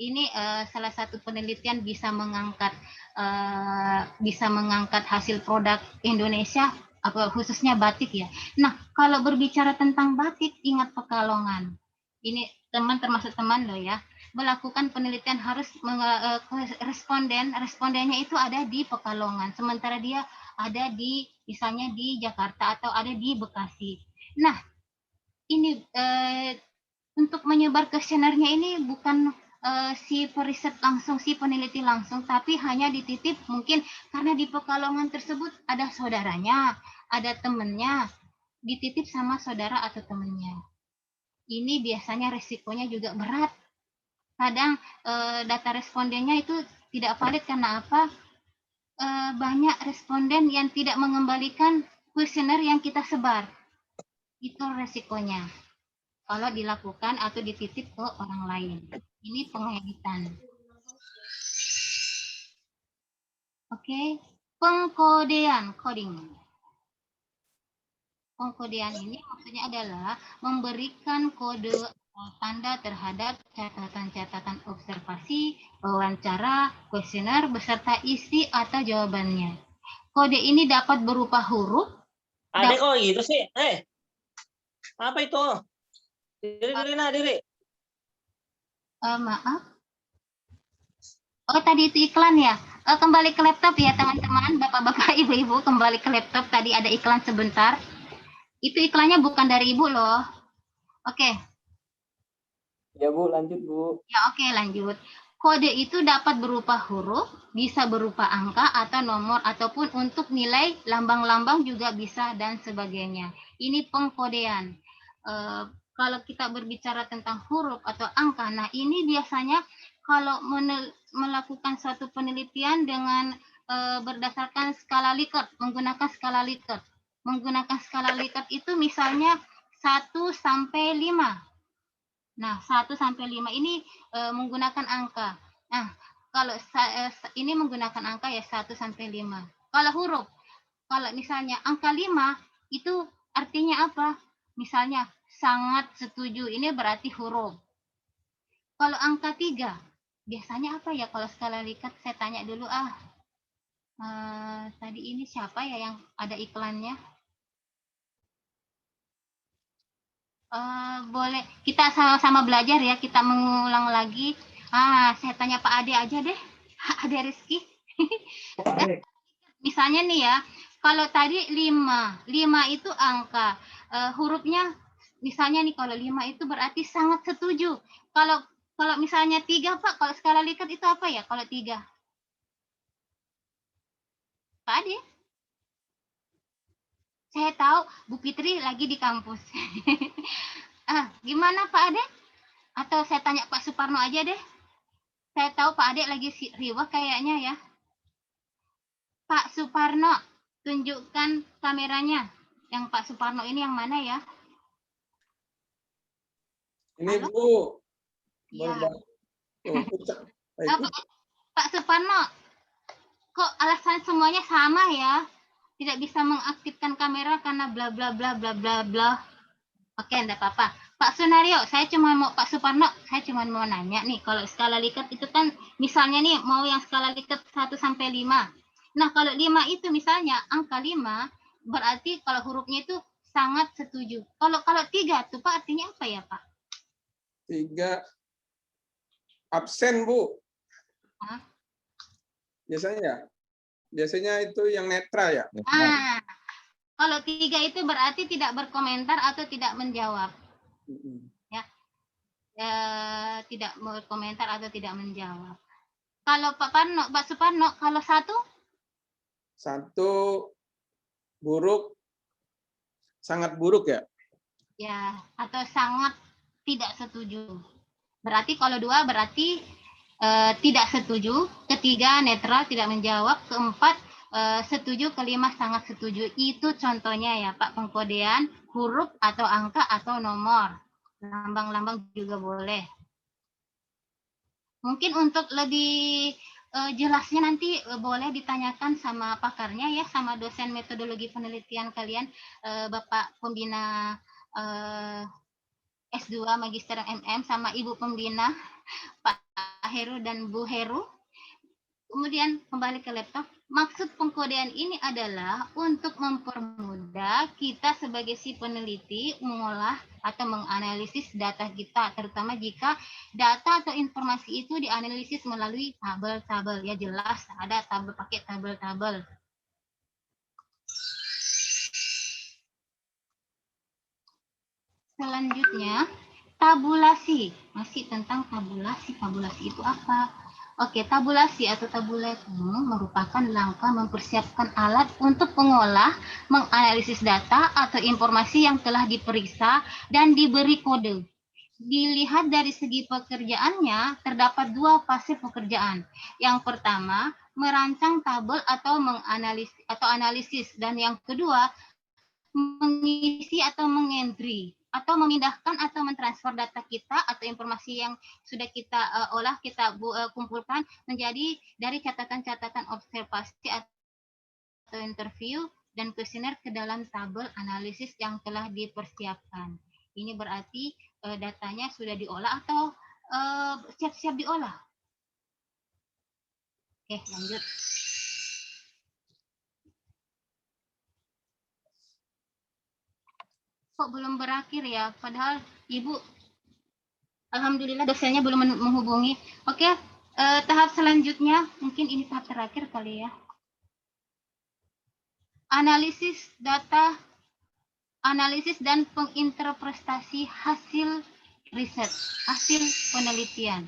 Ini salah satu penelitian bisa mengangkat hasil produk Indonesia, khususnya batik ya. Nah, kalau berbicara tentang batik, ingat Pekalongan. Ini teman termasuk teman loh ya. Melakukan penelitian harus respondennya itu ada di Pekalongan, sementara dia ada di misalnya di Jakarta atau ada di Bekasi. Nah, ini untuk menyebar kuesionernya ini bukan si periset langsung, si peneliti langsung, tapi hanya dititip mungkin karena di Pekalongan tersebut ada saudaranya, ada temennya, dititip sama saudara atau temennya. Ini biasanya resikonya juga berat. Kadang data respondennya itu tidak valid karena apa? Banyak responden yang tidak mengembalikan kuesioner yang kita sebar. Itu resikonya kalau dilakukan atau dititip ke orang lain. Ini pengeditan. Oke, pengkodean, coding. Pengkodean ini maksudnya adalah memberikan kode tanda terhadap catatan-catatan observasi, wawancara, kuesioner beserta isi atau jawabannya. Kode ini dapat berupa huruf. Adek kok gitu sih? Apa itu? Diri. Maaf. Oh, tadi itu iklan ya? Kembali ke laptop ya teman-teman, bapak-bapak, ibu-ibu, kembali ke laptop. Tadi ada iklan sebentar. Itu iklannya bukan dari ibu loh. Oke. Ya Bu, lanjut Bu. Ya oke, lanjut. Kode itu dapat berupa huruf, bisa berupa angka atau nomor, ataupun untuk nilai lambang-lambang juga bisa dan sebagainya. Ini pengkodean. Kalau kita berbicara tentang huruf atau angka, nah ini biasanya kalau melakukan suatu penelitian dengan berdasarkan skala Likert, menggunakan skala Likert. Menggunakan skala Likert itu misalnya 1 sampai 5. Nah, 1 sampai 5 ini menggunakan angka. Nah, kalau ini menggunakan angka ya 1 sampai 5. Kalau huruf, kalau misalnya angka 5 itu artinya apa? Misalnya sangat setuju, ini berarti huruf. Kalau angka 3, biasanya apa ya kalau skala Likert? Saya tanya dulu tadi ini siapa ya yang ada iklannya? Boleh kita sama-sama belajar ya, kita mengulang lagi. Saya tanya Pak Ade aja deh, Ade Rizky. Misalnya nih ya, kalau tadi 5 itu angka, hurufnya misalnya nih kalau 5 itu berarti sangat setuju. Kalau misalnya 3 Pak, kalau skala Likert itu apa ya kalau 3? Pak Ade? Saya tahu Bu Fitri lagi di kampus. Gimana Pak Ade? Atau saya tanya Pak Suparno aja deh. Saya tahu Pak Ade lagi riwah kayaknya ya. Pak Suparno, tunjukkan kameranya. Yang Pak Suparno ini yang mana ya? Ini halo? Bu. Ya. Pak Suparno, kok alasan semuanya sama ya? Tidak bisa mengaktifkan kamera karena bla bla bla bla bla bla. Oke, enggak apa-apa. Pak Sunario, saya cuma mau Pak Suparno, saya cuma mau nanya nih, kalau skala Likert itu kan misalnya nih mau yang skala Likert 1 sampai 5. Nah, kalau 5 itu misalnya angka 5 berarti kalau hurufnya itu sangat setuju. Kalau 3 tuh Pak artinya apa ya, Pak? 3 absen, Bu. Hah? Biasanya itu yang netral ya. Kalau 3 itu berarti tidak berkomentar atau tidak menjawab. Ya, tidak berkomentar atau tidak menjawab. Kalau Pak Suparno, kalau 1? 1 buruk, sangat buruk ya. Ya, atau sangat tidak setuju. Berarti kalau 2 berarti tidak setuju, ketiga netral tidak menjawab, keempat setuju, kelima sangat setuju. Itu contohnya ya Pak, pengkodean huruf atau angka atau nomor. Lambang-lambang juga boleh. Mungkin untuk lebih jelasnya nanti boleh ditanyakan sama pakarnya ya, sama dosen metodologi penelitian kalian, Bapak Pembina S2 Magister MM sama Ibu Pembina Pak Heru dan Bu Heru. Kemudian kembali ke laptop. Maksud pengkodean ini adalah untuk mempermudah kita sebagai si peneliti mengolah atau menganalisis data kita, terutama jika data atau informasi itu dianalisis melalui tabel-tabel. Ya jelas ada tabel, pakai tabel-tabel. Selanjutnya, tabulasi. Masih tentang tabulasi. Tabulasi itu apa? Oke, tabulasi atau tabulatum merupakan langkah mempersiapkan alat untuk mengolah, menganalisis data atau informasi yang telah diperiksa dan diberi kode. Dilihat dari segi pekerjaannya, terdapat 2 fase pekerjaan. Yang pertama, merancang tabel atau analisis, dan yang kedua, mengisi atau mengentry atau memindahkan atau mentransfer data kita atau informasi yang sudah kita olah, kita kumpulkan menjadi dari catatan-catatan observasi atau interview dan kuesioner ke dalam tabel analisis yang telah dipersiapkan. Ini berarti datanya sudah diolah atau siap-siap diolah. Oke, lanjut. Kok belum berakhir ya? Padahal Ibu, alhamdulillah dosennya belum menghubungi. Oke, tahap selanjutnya, mungkin ini tahap terakhir kali ya. Analisis data, analisis dan penginterpretasi hasil riset, hasil penelitian.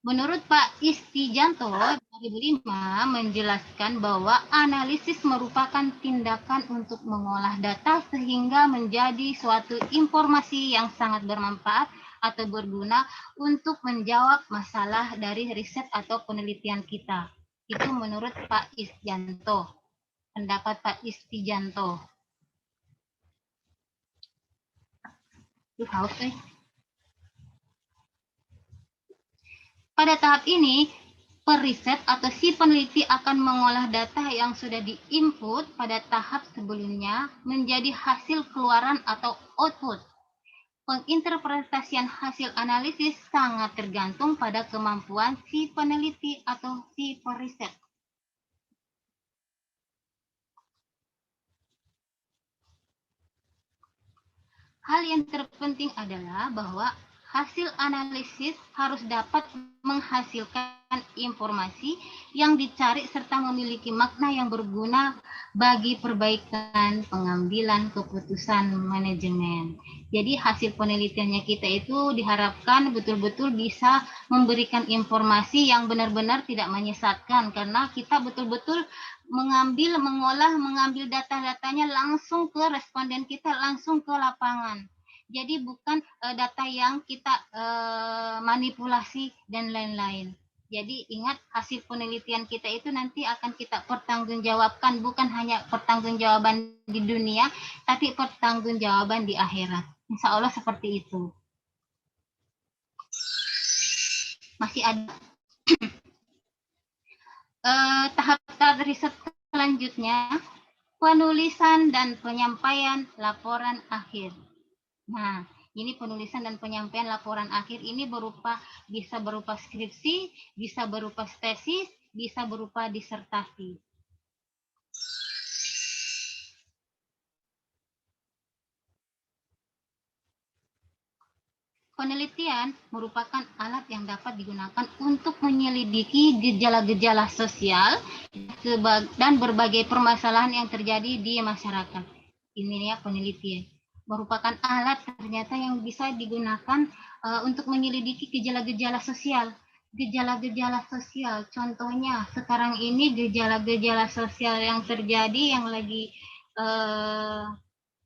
Menurut Pak Istijanto 2005 menjelaskan bahwa analisis merupakan tindakan untuk mengolah data sehingga menjadi suatu informasi yang sangat bermanfaat atau berguna untuk menjawab masalah dari riset atau penelitian kita. Itu menurut Pak Istijanto. Pendapat Pak Istijanto. Pada tahap ini, periset atau si peneliti akan mengolah data yang sudah diinput pada tahap sebelumnya menjadi hasil keluaran atau output. Penginterpretasian hasil analisis sangat tergantung pada kemampuan si peneliti atau si periset. Hal yang terpenting adalah bahwa hasil analisis harus dapat menghasilkan informasi yang dicari serta memiliki makna yang berguna bagi perbaikan pengambilan keputusan manajemen. Jadi hasil penelitiannya kita itu diharapkan betul-betul bisa memberikan informasi yang benar-benar tidak menyesatkan, karena kita betul-betul mengambil data-datanya langsung ke responden kita, langsung ke lapangan. Jadi bukan data yang kita manipulasi dan lain-lain. Jadi ingat, hasil penelitian kita itu nanti akan kita pertanggungjawabkan, bukan hanya pertanggungjawaban di dunia, tapi pertanggungjawaban di akhirat. Insya Allah seperti itu. Masih ada tahap riset selanjutnya, penulisan dan penyampaian laporan akhir. Nah, ini penulisan dan penyampaian laporan akhir ini bisa berupa skripsi, bisa berupa tesis, bisa berupa disertasi. Penelitian merupakan alat yang dapat digunakan untuk menyelidiki gejala-gejala sosial dan berbagai permasalahan yang terjadi di masyarakat. Ini ya penelitian. Merupakan alat ternyata yang bisa digunakan untuk menyelidiki gejala-gejala sosial. Gejala-gejala sosial, contohnya sekarang ini gejala-gejala sosial yang terjadi yang lagi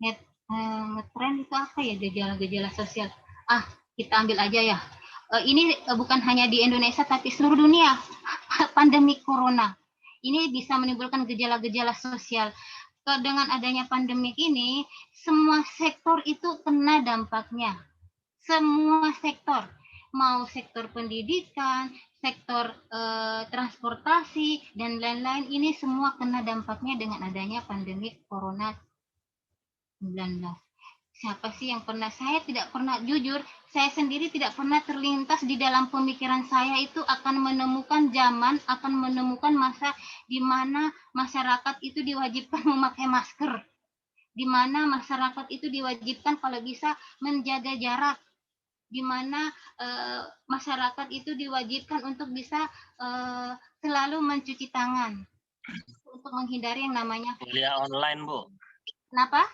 ngetren itu apa ya gejala-gejala sosial? Kita ambil aja ya. Ini bukan hanya di Indonesia tapi seluruh dunia. Pandemi corona. Ini bisa menimbulkan gejala-gejala sosial. Dengan adanya pandemik ini, semua sektor itu kena dampaknya. Semua sektor. Mau sektor pendidikan, sektor transportasi, dan lain-lain. Ini semua kena dampaknya dengan adanya pandemik corona 19. Siapa sih yang pernah, saya tidak pernah, jujur, saya sendiri tidak pernah terlintas di dalam pemikiran saya itu akan menemukan zaman, akan menemukan masa di mana masyarakat itu diwajibkan memakai masker. Di mana masyarakat itu diwajibkan kalau bisa menjaga jarak. Di mana masyarakat itu diwajibkan untuk bisa selalu mencuci tangan. Untuk menghindari yang namanya kuliah online, Bu. Kenapa?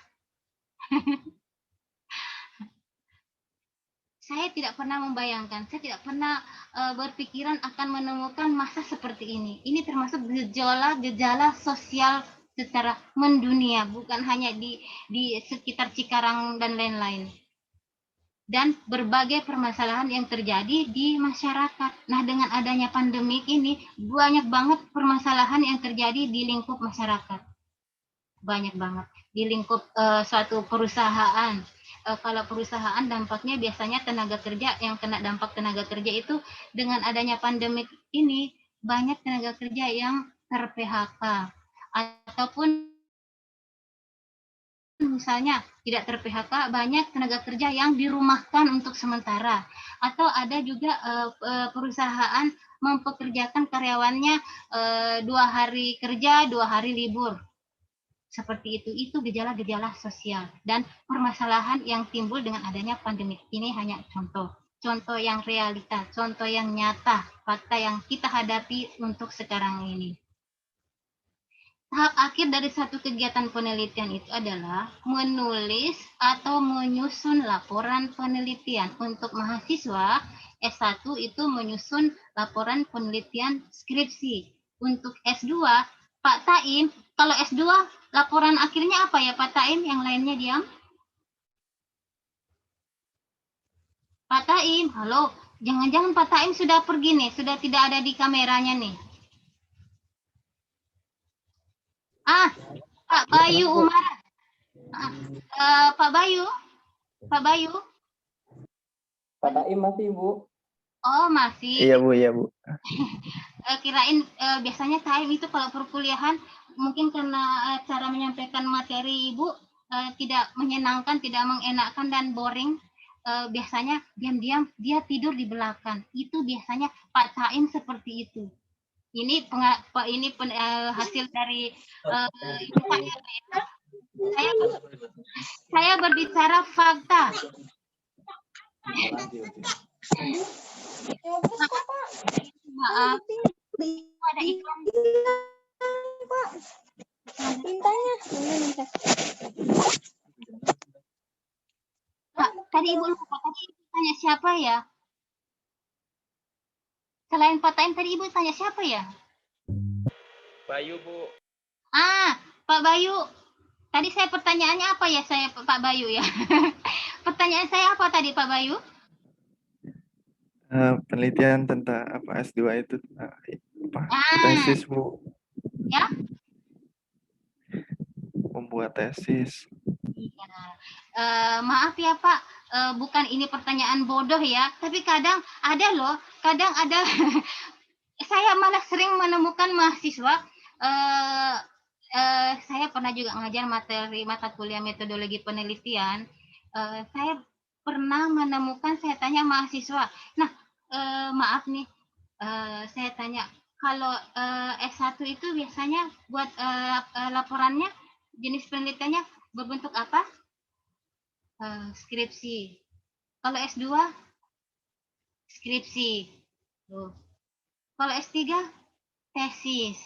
Saya tidak pernah membayangkan, saya tidak pernah berpikiran akan menemukan masa seperti ini. Ini termasuk gejala-gejala sosial secara mendunia, bukan hanya di sekitar Cikarang dan lain-lain. Dan berbagai permasalahan yang terjadi di masyarakat. Nah, dengan adanya pandemik ini, banyak banget permasalahan yang terjadi di lingkup masyarakat. Banyak banget. Di lingkup suatu perusahaan. Kalau perusahaan dampaknya biasanya tenaga kerja, yang kena dampak tenaga kerja itu dengan adanya pandemik ini banyak tenaga kerja yang ter-PHK ataupun misalnya tidak ter-PHK, banyak tenaga kerja yang dirumahkan untuk sementara, atau ada juga perusahaan mempekerjakan karyawannya 2 hari kerja, 2 hari libur. Seperti itu gejala-gejala sosial dan permasalahan yang timbul dengan adanya pandemi. Ini hanya contoh yang realita, contoh yang nyata, fakta yang kita hadapi untuk sekarang ini. Tahap akhir dari satu kegiatan penelitian itu adalah menulis atau menyusun laporan penelitian. Untuk mahasiswa S1 itu menyusun laporan penelitian skripsi. Untuk S2, Pak Taim, kalau S2 laporan akhirnya apa ya Pak Taim? Yang lainnya diam. Pak Taim, halo. Jangan-jangan Pak Taim sudah pergi nih, sudah tidak ada di kameranya nih. Pak Bayu Umar. Pak Bayu. Pak Bayu. Pak Taim masih, Bu. Oh, masih. Iya, Bu. Kirain biasanya Taim itu kalau perkuliahan mungkin karena cara menyampaikan materi Ibu tidak menyenangkan, tidak mengenakan dan boring. Biasanya diam-diam dia tidur di belakang. Itu biasanya Pak Taim seperti itu. Ini hasil dari saya berbicara fakta. Maaf, ada iklan. Pak, tintanya. Pak, tadi Ibu lupa, tadi Ibu tanya siapa ya? Selain Pak Taim, tadi Ibu tanya siapa ya? Bayu, Bu. Pak Bayu. Tadi saya pertanyaannya apa ya saya Pak Bayu ya? Pertanyaan saya apa tadi Pak Bayu? Penelitian tentang apa S2 itu tesis, Bu. Ya? Membuat tesis. Iya. Maaf ya Pak, bukan ini pertanyaan bodoh ya, tapi kadang ada saya malah sering menemukan mahasiswa saya pernah juga ngajar materi mata kuliah metodologi penelitian. Saya pernah menemukan, saya tanya mahasiswa. Nah, maaf nih, saya tanya, kalau S1 itu biasanya buat laporannya, jenis penelitiannya berbentuk apa? Skripsi. Kalau S2, skripsi. Tuh. Kalau S3, tesis.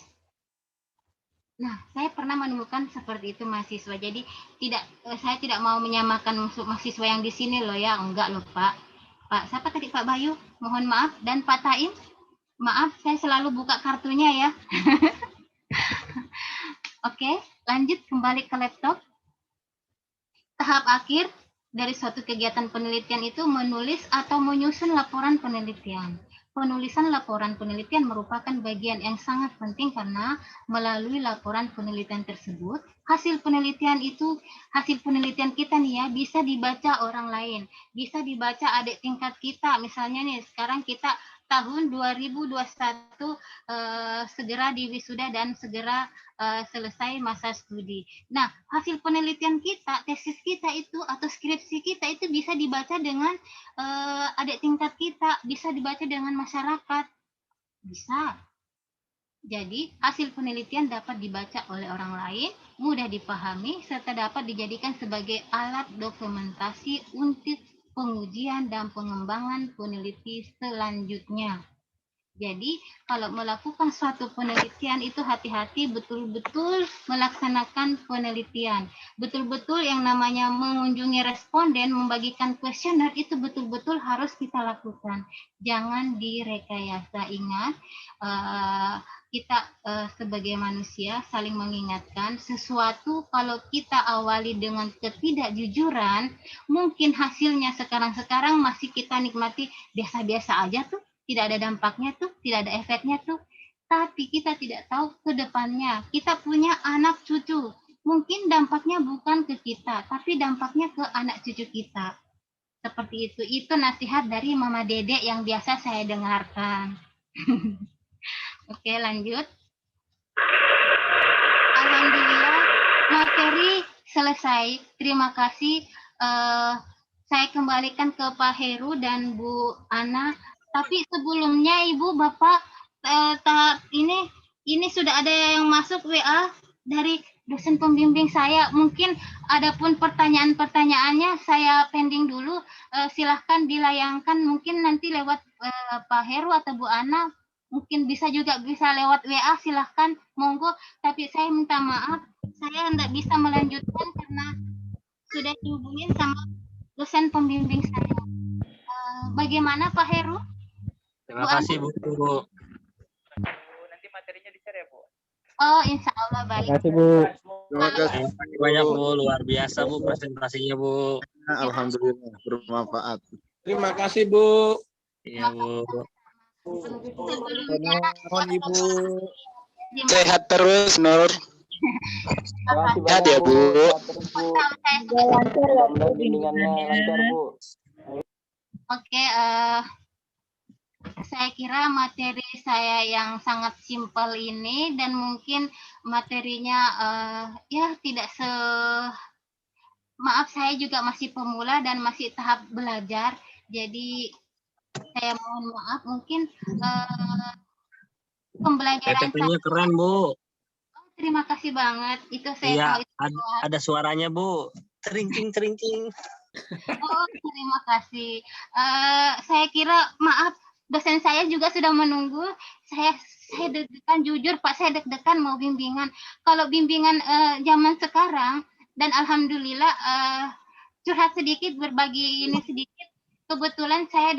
Nah, saya pernah menemukan seperti itu mahasiswa. Jadi saya tidak mau menyamakan mahasiswa yang di sini loh ya, enggak loh Pak. Pak, siapa tadi Pak Bayu? Mohon maaf, dan Pak Taim. Maaf, saya selalu buka kartunya ya. Oke, lanjut kembali ke laptop. Tahap akhir dari suatu kegiatan penelitian itu menulis atau menyusun laporan penelitian. Penulisan laporan penelitian merupakan bagian yang sangat penting karena melalui laporan penelitian tersebut, hasil penelitian kita nih ya, bisa dibaca orang lain, bisa dibaca adik tingkat kita. Misalnya nih, sekarang kita tahun 2021 segera diwisuda dan segera selesai masa studi. Nah, hasil penelitian kita, tesis kita itu atau skripsi kita itu bisa dibaca dengan adik tingkat kita, bisa dibaca dengan masyarakat. Bisa. Jadi, hasil penelitian dapat dibaca oleh orang lain, mudah dipahami, serta dapat dijadikan sebagai alat dokumentasi untuk pengujian dan pengembangan peneliti selanjutnya. Jadi, kalau melakukan suatu penelitian itu hati-hati betul-betul melaksanakan penelitian. Betul-betul yang namanya mengunjungi responden, membagikan kuesioner itu betul-betul harus kita lakukan. Jangan direkayasa. Ingat, kita sebagai manusia saling mengingatkan sesuatu kalau kita awali dengan ketidakjujuran, mungkin hasilnya sekarang-sekarang masih kita nikmati biasa-biasa aja tuh. Tidak ada dampaknya tuh, tidak ada efeknya tuh. Tapi kita tidak tahu ke depannya. Kita punya anak cucu. Mungkin dampaknya bukan ke kita, tapi dampaknya ke anak cucu kita. Seperti itu. Itu nasihat dari Mama Dedek yang biasa saya dengarkan. Oke, lanjut. Alhamdulillah, materi selesai. Terima kasih. Saya kembalikan ke Pak Heru dan Bu Ana. Tapi sebelumnya Ibu, Bapak, ini sudah ada yang masuk WA dari dosen pembimbing saya. Mungkin ada pun pertanyaan-pertanyaannya saya pending dulu. Silahkan dilayangkan mungkin nanti lewat Pak Heru atau Bu Ana. Mungkin bisa lewat WA, silahkan, monggo. Tapi saya minta maaf, saya tidak bisa melanjutkan karena sudah dihubungin sama dosen pembimbing saya. Bagaimana Pak Heru? Terima kasih Bu. Nanti materinya di-share ya Bu. Oh, insya Allah baik. Terima kasih Bu. Terima kasih Banyak Bu, luar biasa Bu presentasinya Bu. Alhamdulillah bermanfaat. Terima kasih Bu. Iya Bu. Sebelumnya, Ibu. Sehat terus Nur. Sehat ya Bu. Mudah-mudahan bimbingannya lancar Bu. Oke, saya kira materi saya yang sangat simpel ini dan mungkin materinya ya tidak maaf, saya juga masih pemula dan masih tahap belajar. Jadi saya mohon maaf, mungkin pembelajaran PPT-nya keren Bu. Terima kasih banget. Itu saya Iya, tahu itu ada suaranya Bu. Teringking. Oh, terima kasih. Saya kira maaf, dosen saya juga sudah menunggu. Saya deg-degan, jujur Pak, saya deg-degan mau bimbingan. Kalau bimbingan zaman sekarang, dan alhamdulillah curhat sedikit, berbagi ini sedikit. Kebetulan saya